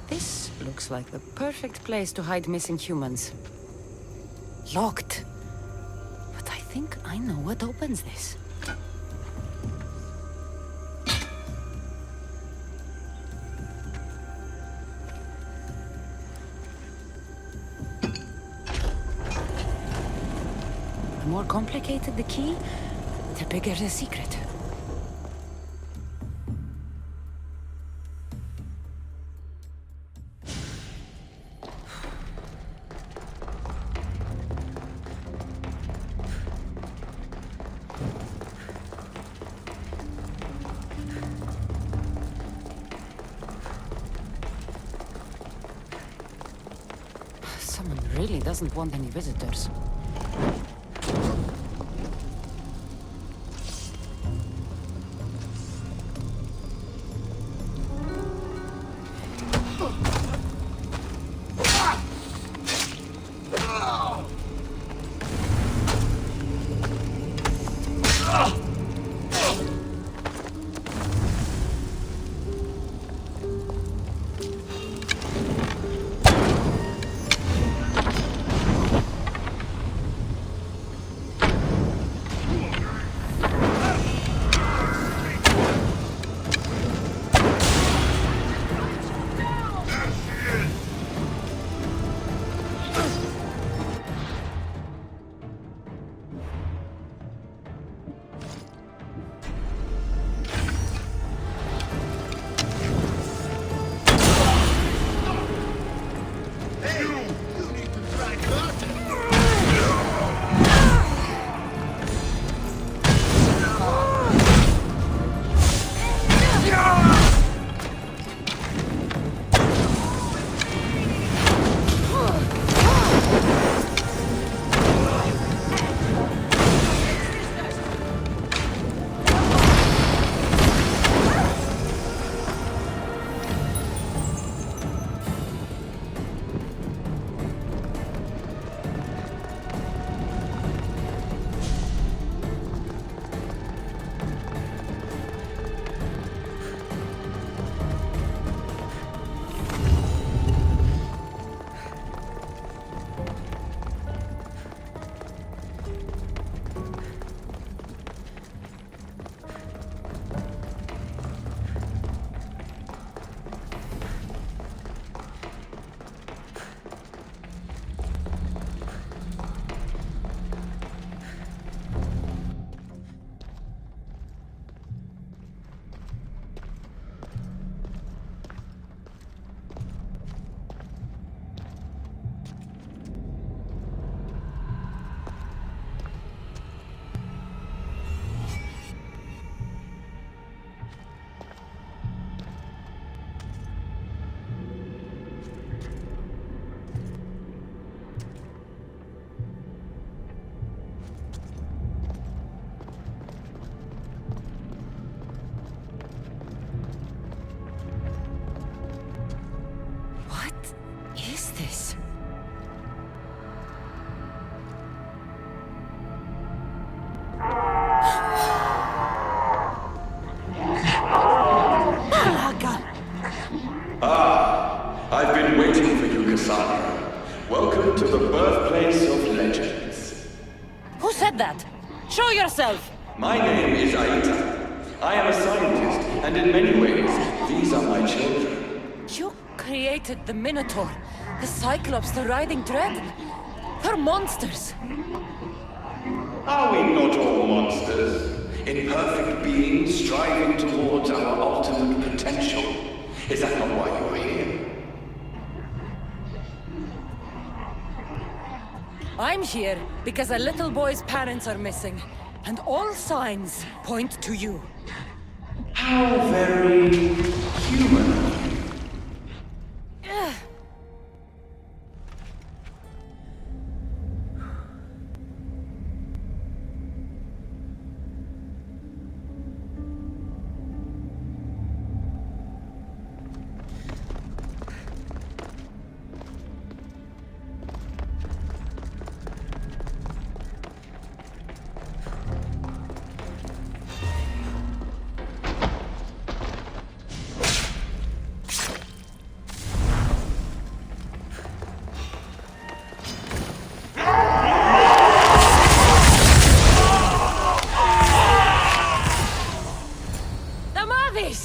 Speaker 5: This looks like the perfect place to hide missing humans. Locked. But I think I know what opens this. The more complicated the key, the bigger the secret. Someone really doesn't want any visitors. this?
Speaker 13: I've been waiting for you, Kassandra. Welcome to the birthplace of legends.
Speaker 5: Who said that? Show yourself!
Speaker 13: My name is Aita. I am a scientist, and in many ways, these are my children.
Speaker 5: You created the Minotaur, the Cyclops, the Riding Dread. They're monsters.
Speaker 13: Are we not all monsters? Imperfect beings striving towards our ultimate potential. Is that not why you're here?
Speaker 5: I'm here because a little boy's parents are missing, and all signs point to you.
Speaker 13: How very human of you.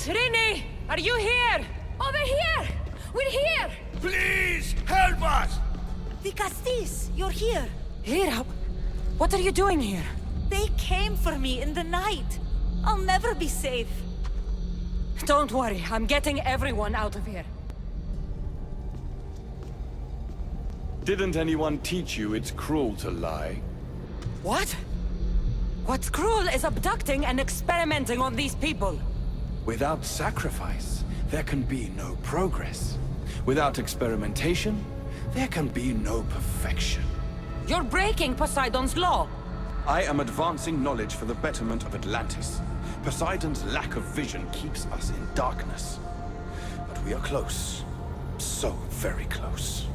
Speaker 5: Rini! Are you here? Over here! We're here!
Speaker 7: Please, help us!
Speaker 10: The Castis, you're here.
Speaker 5: Lira, what are you doing here?
Speaker 10: They came for me in the night. I'll never be safe.
Speaker 5: Don't worry, I'm getting everyone out of here.
Speaker 9: Didn't anyone teach you it's cruel to lie?
Speaker 5: What? What's cruel is abducting and experimenting on these people.
Speaker 9: Without sacrifice, there can be no progress. Without experimentation, there can be no perfection.
Speaker 5: You're breaking Poseidon's law.
Speaker 9: I am advancing knowledge for the betterment of Atlantis. Poseidon's lack of vision keeps us in darkness. But we are close. So very close.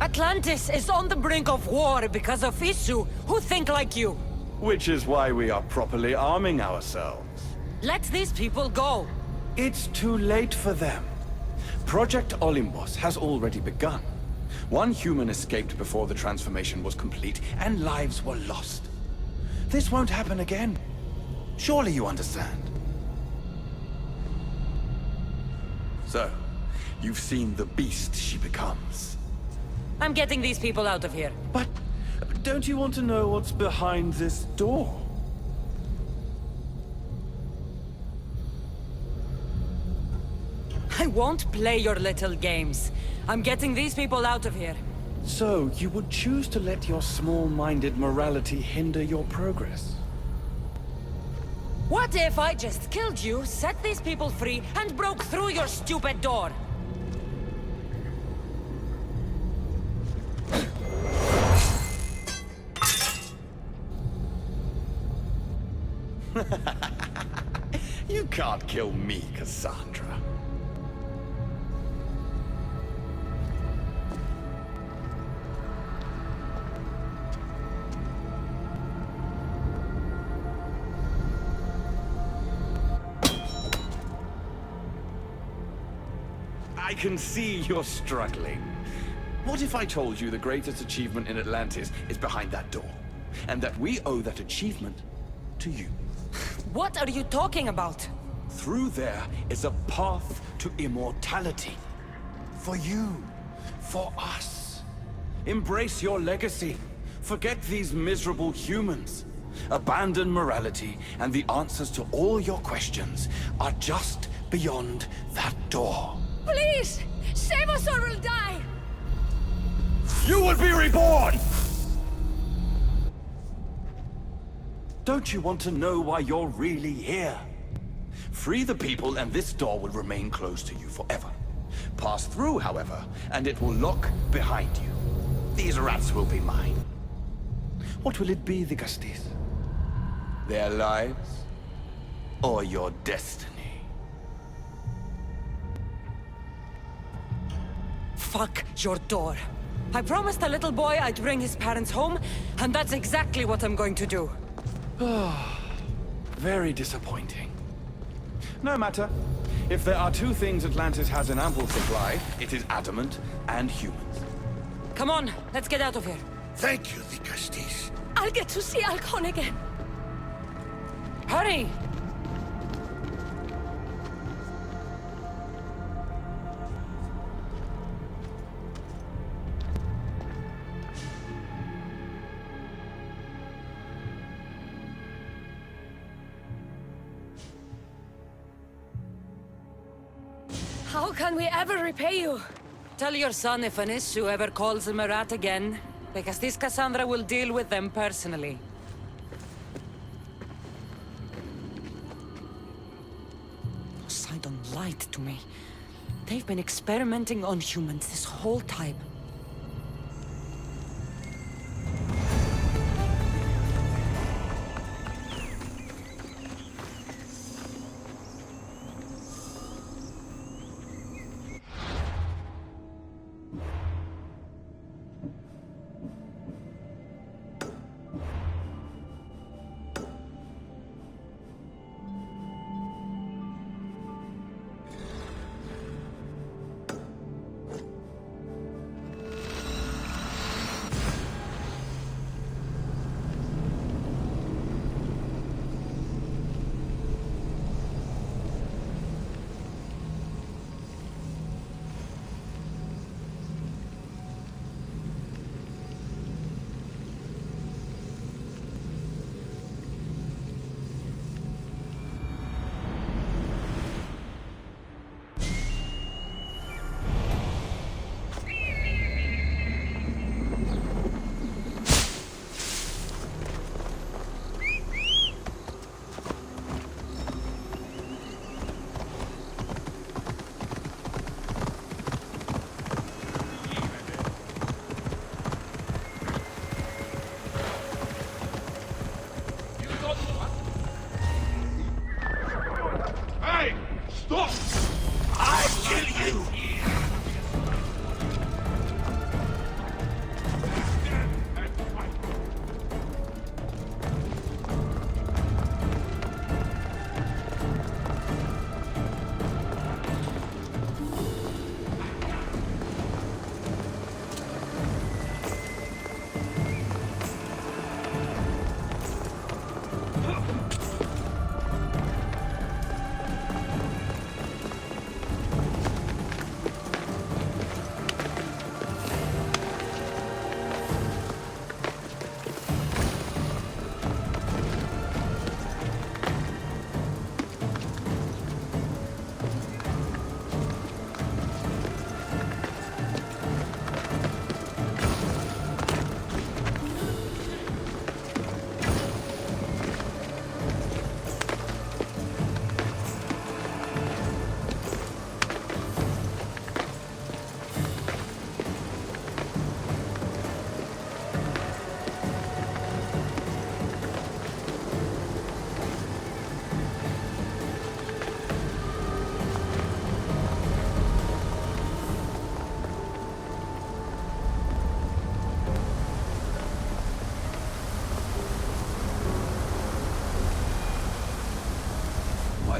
Speaker 5: Atlantis is on the brink of war because of Isu, who think like you.
Speaker 9: Which is why we are properly arming ourselves.
Speaker 5: Let these people go.
Speaker 9: It's too late for them. Project Olympus has already begun. One human escaped before the transformation was complete, and lives were lost. This won't happen again. Surely you understand. So, you've seen the beast she becomes.
Speaker 5: I'm getting these people out of here.
Speaker 9: But don't you want to know what's behind this door?
Speaker 5: I won't play your little games. I'm getting these people out of here.
Speaker 9: So, you would choose to let your small-minded morality hinder your progress?
Speaker 5: What if I just killed you, set these people free, and broke through your stupid door?
Speaker 9: You can't kill me, Kassandra. I can see you're struggling. What if I told you the greatest achievement in Atlantis is behind that door? And that we owe that achievement to you?
Speaker 5: What are you talking about?
Speaker 9: Through there is a path to immortality. For you. For us. Embrace your legacy. Forget these miserable humans. Abandon morality, and the answers to all your questions are just beyond that door.
Speaker 11: Please! Save us or we'll die!
Speaker 9: You will be reborn! Don't you want to know why you're really here? Free the people and this door will remain closed to you forever. Pass through, however, and it will lock behind you. These rats will be mine. What will it be, the Castis? Their lives?
Speaker 13: or your destiny.
Speaker 5: Fuck your door. I promised the little boy I'd bring his parents home, and that's exactly what I'm going to do.
Speaker 9: Very disappointing. No matter. If there are two things Atlantis has in ample supply, it is adamant and humans.
Speaker 5: Come on, let's get out of here.
Speaker 7: Thank you, Dicastis.
Speaker 11: I'll get to see Alcon again.
Speaker 5: Hurry!
Speaker 11: How can we ever repay you?
Speaker 5: Tell your son if an issue ever calls him a rat again, because this Kassandra will deal with them personally. Poseidon lied to me. They've been experimenting on humans this whole time.
Speaker 3: Stop! I kill you!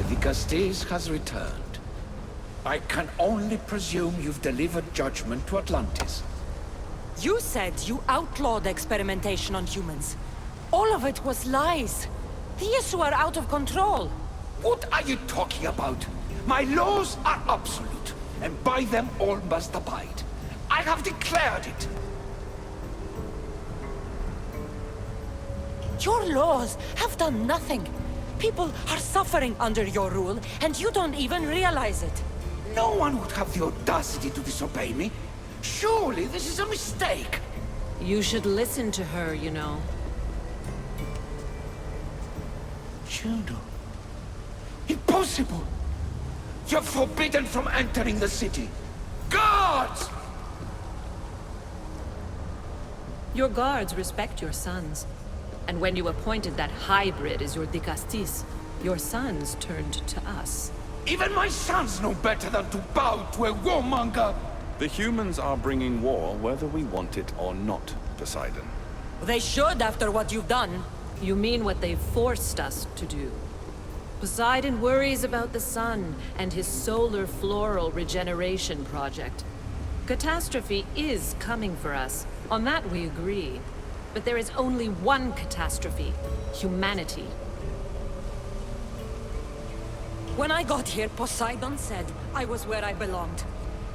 Speaker 3: Dicastis has returned. I can only presume you've delivered judgment to Atlantis.
Speaker 5: You said you outlawed experimentation on humans. All of it was lies. The issue are out of control.
Speaker 3: What are you talking about? My laws are absolute, and by them all must abide. I have declared it.
Speaker 5: Your laws have done nothing. People are suffering under your rule, and you don't even realize it.
Speaker 3: No one would have the audacity to disobey me. Surely this is a mistake.
Speaker 2: You should listen to her, you know.
Speaker 3: Juno. Impossible! You're forbidden from entering the city. Guards!
Speaker 2: Your guards respect your sons. And when you appointed that hybrid as your Dicastis, Your sons turned to us.
Speaker 3: Even my sons know better than to bow to a warmonger!
Speaker 14: The humans are bringing war whether we want it or not, Poseidon.
Speaker 1: They should after what you've done.
Speaker 2: You mean what they've forced us to do. Poseidon worries about the sun and his solar floral regeneration project. Catastrophe is coming for us. On that we agree. But there is only one catastrophe: humanity.
Speaker 1: When I got here, Poseidon said I was where I belonged.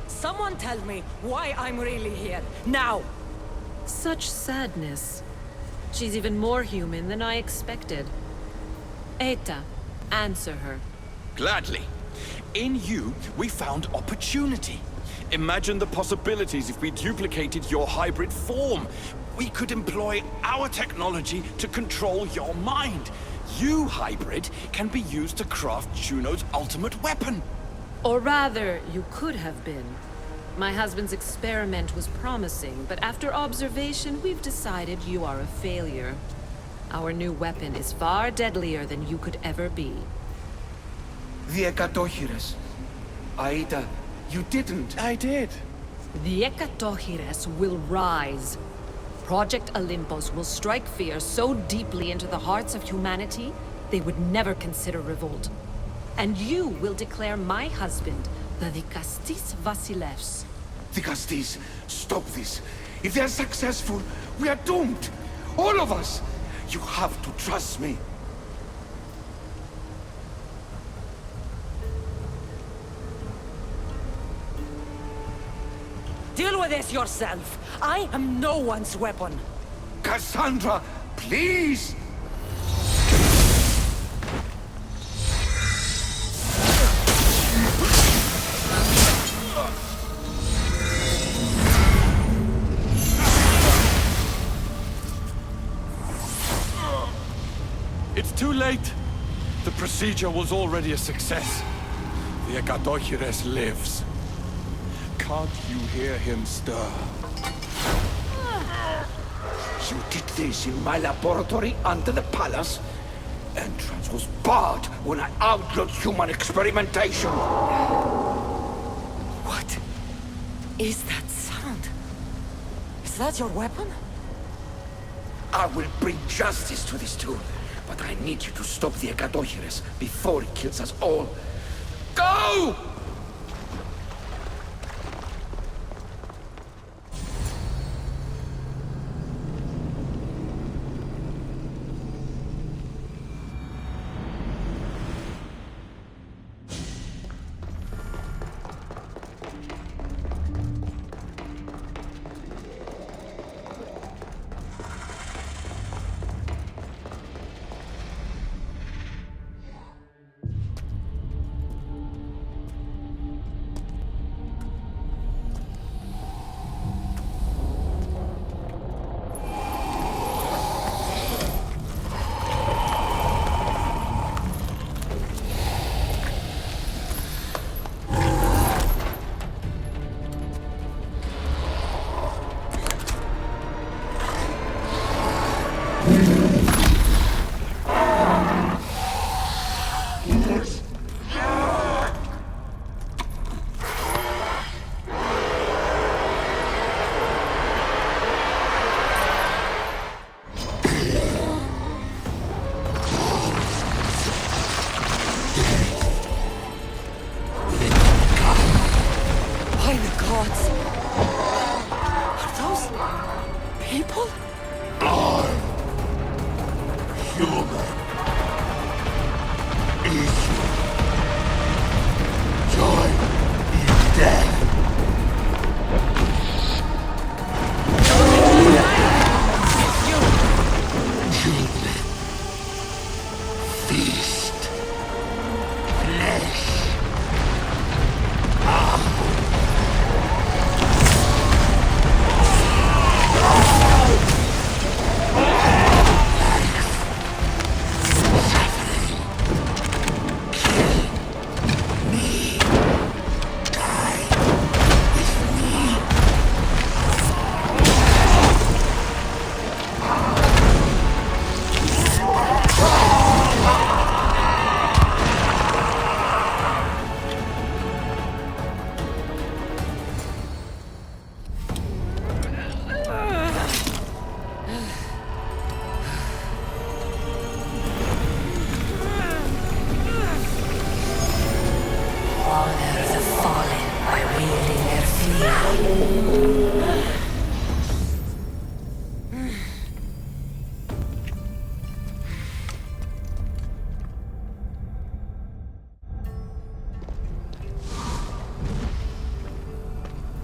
Speaker 1: Someone tell me why I'm really here, now!
Speaker 2: Such sadness. She's even more human than I expected. Eta, answer her.
Speaker 14: Gladly. In you, we found opportunity. Imagine the possibilities if we duplicated your hybrid form. We could employ our technology to control your mind. You, hybrid, can be used to craft Juno's ultimate weapon.
Speaker 2: Or rather, you could have been. My husband's experiment was promising, but after observation, we've decided you are a failure. Our new weapon is far deadlier than you could ever be.
Speaker 3: The Ekatochires. Aida, you didn't.
Speaker 14: I did.
Speaker 2: The Ekatochires will rise. Project Olympus will strike fear so deeply into the hearts of humanity, they would never consider revolt. And you will declare my husband the Dikastis Vasilevs.
Speaker 3: Dikastis, stop this. If they are successful, we are doomed. All of us. You have to trust me.
Speaker 1: Deal with this yourself. I am no one's weapon.
Speaker 3: Kassandra, please!
Speaker 14: It's too late. The procedure was already a success. The Ekatochires lives. Can't you hear him stir?
Speaker 3: You did this in my laboratory under the palace. Entrance was barred when I outlawed human experimentation.
Speaker 1: What is that sound? Is that your weapon?
Speaker 3: I will bring justice to this too, but I need you to stop the Ekatochires before it kills us all. Go!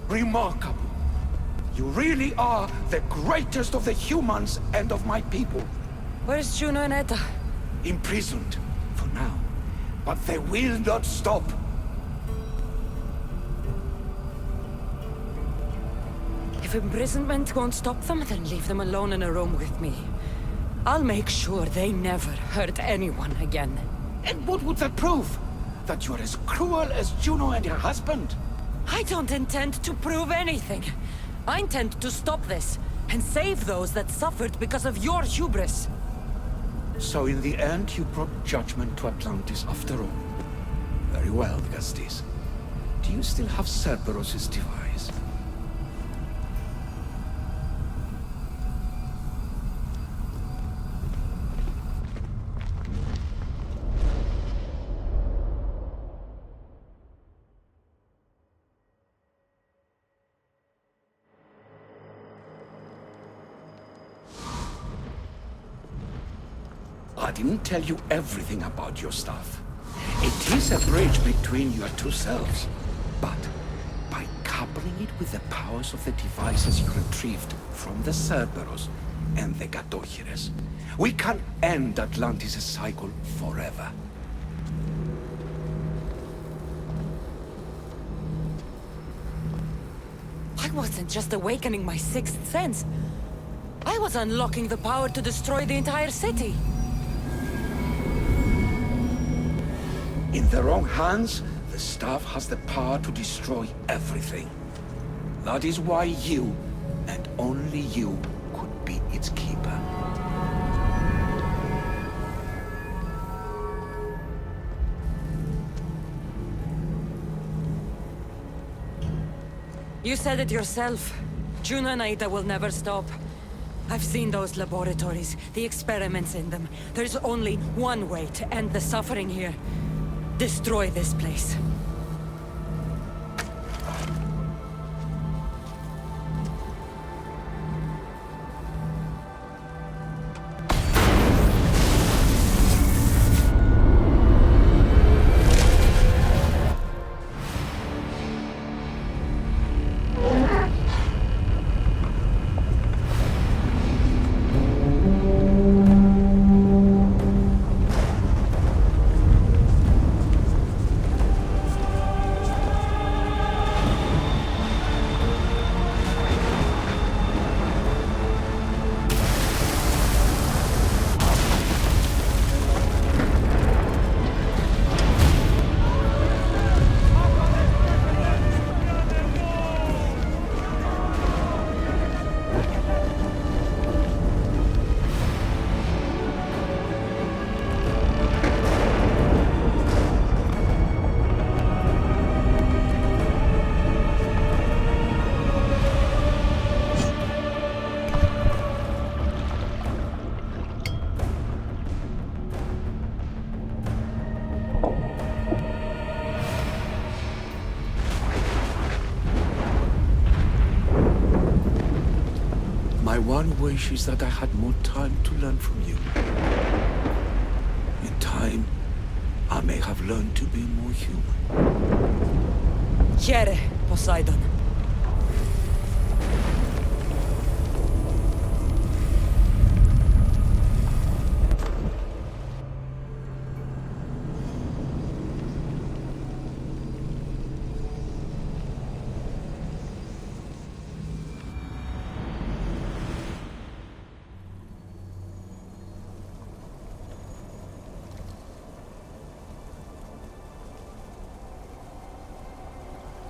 Speaker 3: Remarkable. You really are the greatest of the humans and of my people.
Speaker 5: Where's Juno and Etta?
Speaker 3: Imprisoned, for now. But they will not stop.
Speaker 5: If imprisonment won't stop them, then leave them alone in a room with me. I'll make sure they never hurt anyone again.
Speaker 3: And what would that prove? That you're as cruel as Juno and her husband?
Speaker 5: I don't intend to prove anything. I intend to stop this, and save those that suffered because of your hubris.
Speaker 3: So in the end, you brought judgment to Atlantis after all. Very well, Gastis. Do you still have Cerberus' device? I didn't tell you everything about your stuff. It is a bridge between your two selves. But by coupling it with the powers of the devices you retrieved from the Cerberus and the Gatohires, we can end Atlantis' cycle forever.
Speaker 5: I wasn't just awakening my sixth sense. I was unlocking the power to destroy the entire city.
Speaker 3: In the wrong hands, the staff has the power to destroy everything. That is why you, and only you, could be its keeper.
Speaker 5: You said it yourself. Juno and Aida will never stop. I've seen those laboratories, the experiments in them. There's only one way to end the suffering here. Destroy this place.
Speaker 3: My one wish is that I had more time to learn from you. In time, I may have learned to be more human.
Speaker 5: Here, Poseidon.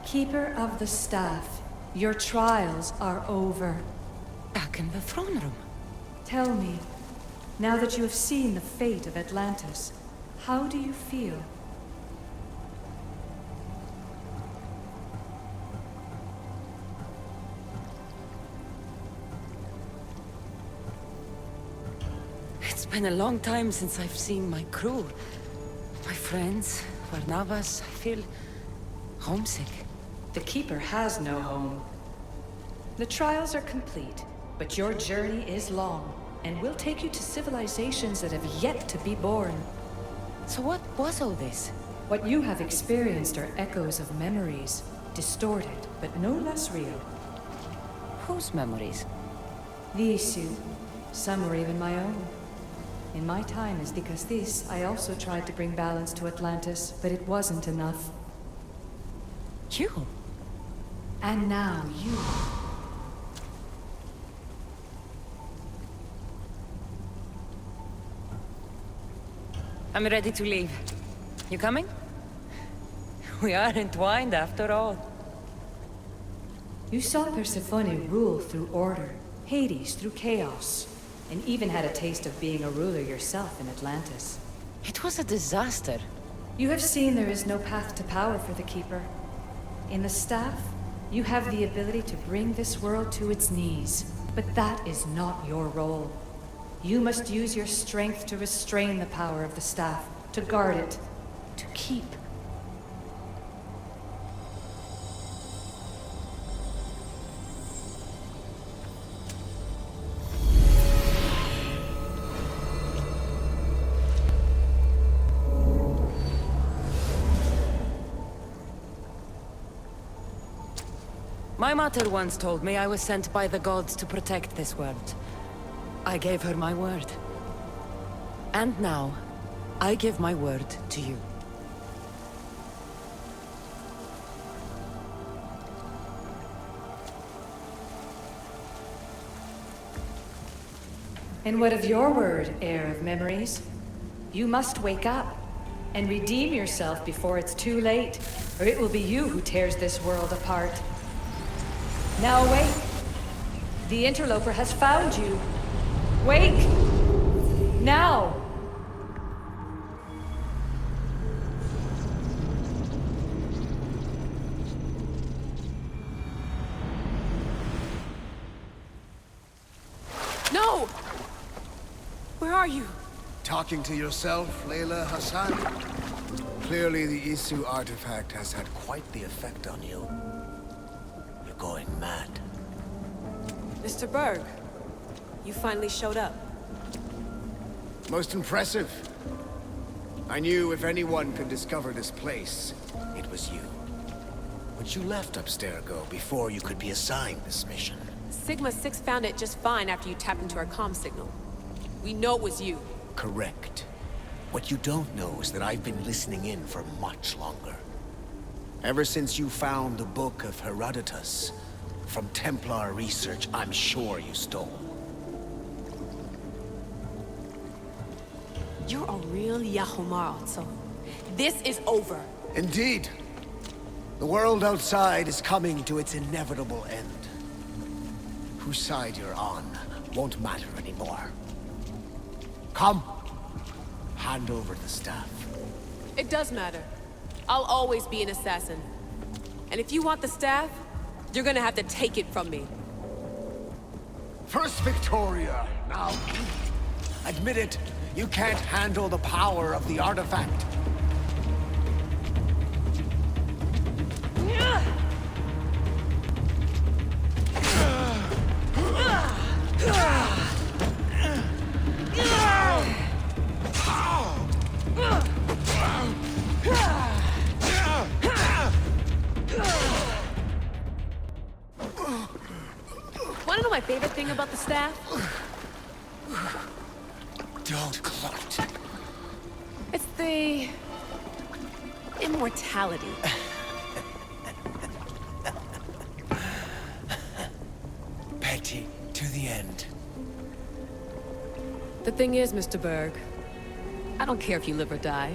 Speaker 1: Keeper of the Staff, your trials are over.
Speaker 5: Back in the throne room.
Speaker 1: Tell me, now that you have seen the fate of Atlantis, how do you feel?
Speaker 5: It's been a long time since I've seen my crew. My friends, Barnabas. I feel homesick.
Speaker 1: The Keeper has no home. The trials are complete, but your journey is long, and will take you to civilizations that have yet to be born.
Speaker 5: So what was all this?
Speaker 1: What you have experienced are echoes of memories, Distorted, but no less real.
Speaker 5: Whose memories?
Speaker 1: The issue. Some were even my own. In my time as the Castis, I also tried to bring balance to Atlantis, but it wasn't enough.
Speaker 5: You?
Speaker 1: And now you.
Speaker 5: I'm ready to leave. You coming? We are entwined after all.
Speaker 1: You saw Persephone rule through order, Hades through chaos, and even had a taste of being a ruler yourself in Atlantis.
Speaker 5: It was a disaster.
Speaker 1: You have seen there is no path to power for the Keeper. In the staff, you have the ability to bring this world to its knees, but that is not your role. You must use your strength to restrain the power of the staff, to guard it, to keep.
Speaker 5: My mother once told me I was sent by the gods to protect this world. I gave her my word. And now, I give my word to you.
Speaker 1: And what of your word, heir of memories? You must wake up and redeem yourself before it's too late, or it will be you who tears this world apart. Now awake! The interloper has found you. Wake! Now!
Speaker 2: No! Where are you?
Speaker 7: Talking to yourself, Layla Hassan? Clearly the Isu artifact has had quite the effect on you. You're going mad.
Speaker 2: Mr. Berg, you finally showed up.
Speaker 7: Most impressive. I knew if anyone could discover this place, it was you. But you left Abstergo before you could be assigned this mission.
Speaker 2: Sigma 6 found it just fine after you tapped into our comm signal. We know it was you.
Speaker 7: Correct. What you don't know is that I've been listening in for much longer. Ever since you found the Book of Herodotus, from Templar research I'm sure you stole.
Speaker 2: You're a real Yahomar, so this is over.
Speaker 7: Indeed. The world outside is coming to its inevitable end. Whose side you're on won't matter anymore. Come. Hand over the staff.
Speaker 2: It does matter. I'll always be an assassin. And if you want the staff, you're gonna have to take it from me.
Speaker 7: First Victoria, now admit it, you can't handle the power of the artifact.
Speaker 2: Wanna know my favorite thing about the staff?
Speaker 7: Don't gloat.
Speaker 2: It's the... immortality.
Speaker 7: Petty to the end.
Speaker 2: The thing is, Mr. Berg, I don't care if you live or die.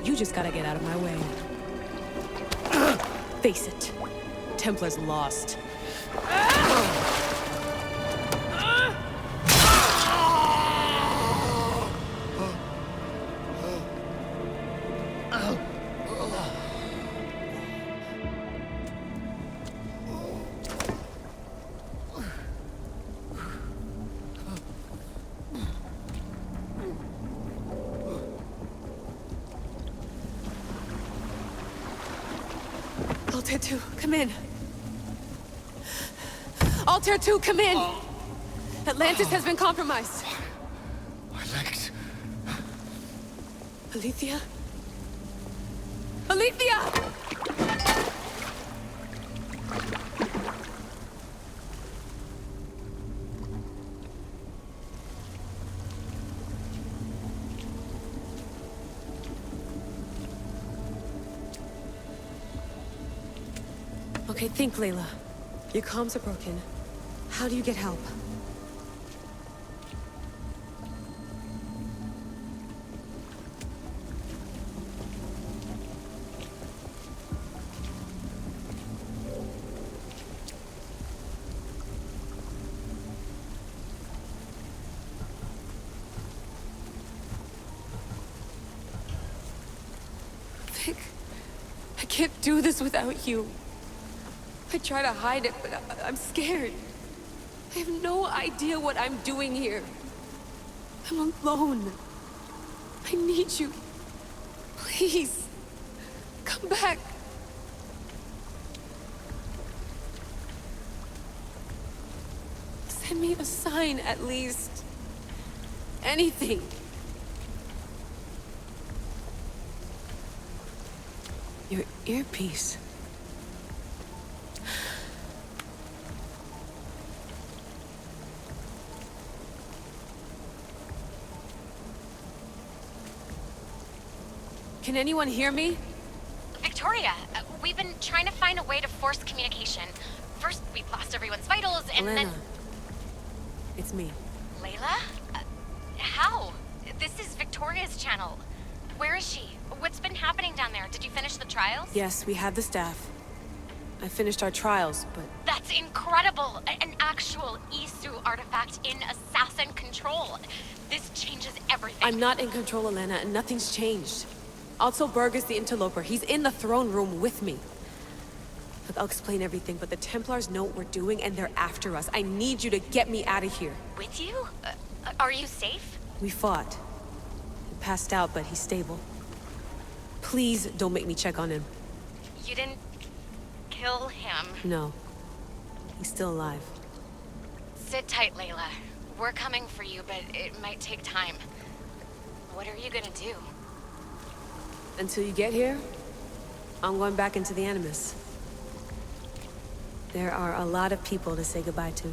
Speaker 2: You just gotta get out of my way. Face it. Templar's lost. Altair 2, come in. Altair 2, come in! Atlantis has been compromised.
Speaker 7: My legs.
Speaker 2: Alethea? Alethea! Okay, think, Layla. Your comms are broken. How do you get help? Vic, I can't do this without you. I try to hide it, but I'm scared. I have no idea what I'm doing here. I'm alone. I need you. Please, come back. Send me a sign, at least. Anything. Your earpiece. Can anyone hear me?
Speaker 15: Victoria, we've been trying to find a way to force communication. First, we lost everyone's vitals, and
Speaker 2: Elena.
Speaker 15: then...
Speaker 2: It's me.
Speaker 15: Layla? How? This is Victoria's channel. Where is she? What's been happening down there? Did you finish the trials?
Speaker 2: Yes, we have the staff. I finished our trials, but...
Speaker 15: That's incredible! An actual Isu artifact in assassin control. This changes everything.
Speaker 2: I'm not in control, Elena, and nothing's changed. Also, Berg is the interloper. He's in the throne room with me. Look, I'll explain everything, but the Templars know what we're doing, and they're after us. I need you to get me out of here.
Speaker 15: With you? Are you safe?
Speaker 2: We fought. He passed out, but he's stable. Please don't make me check on him.
Speaker 15: You didn't... kill him?
Speaker 2: No. He's still alive.
Speaker 15: Sit tight, Layla. We're coming for you, but it might take time. What are you gonna do?
Speaker 2: Until you get here, I'm going back into the Animus. There are a lot of people to say goodbye to.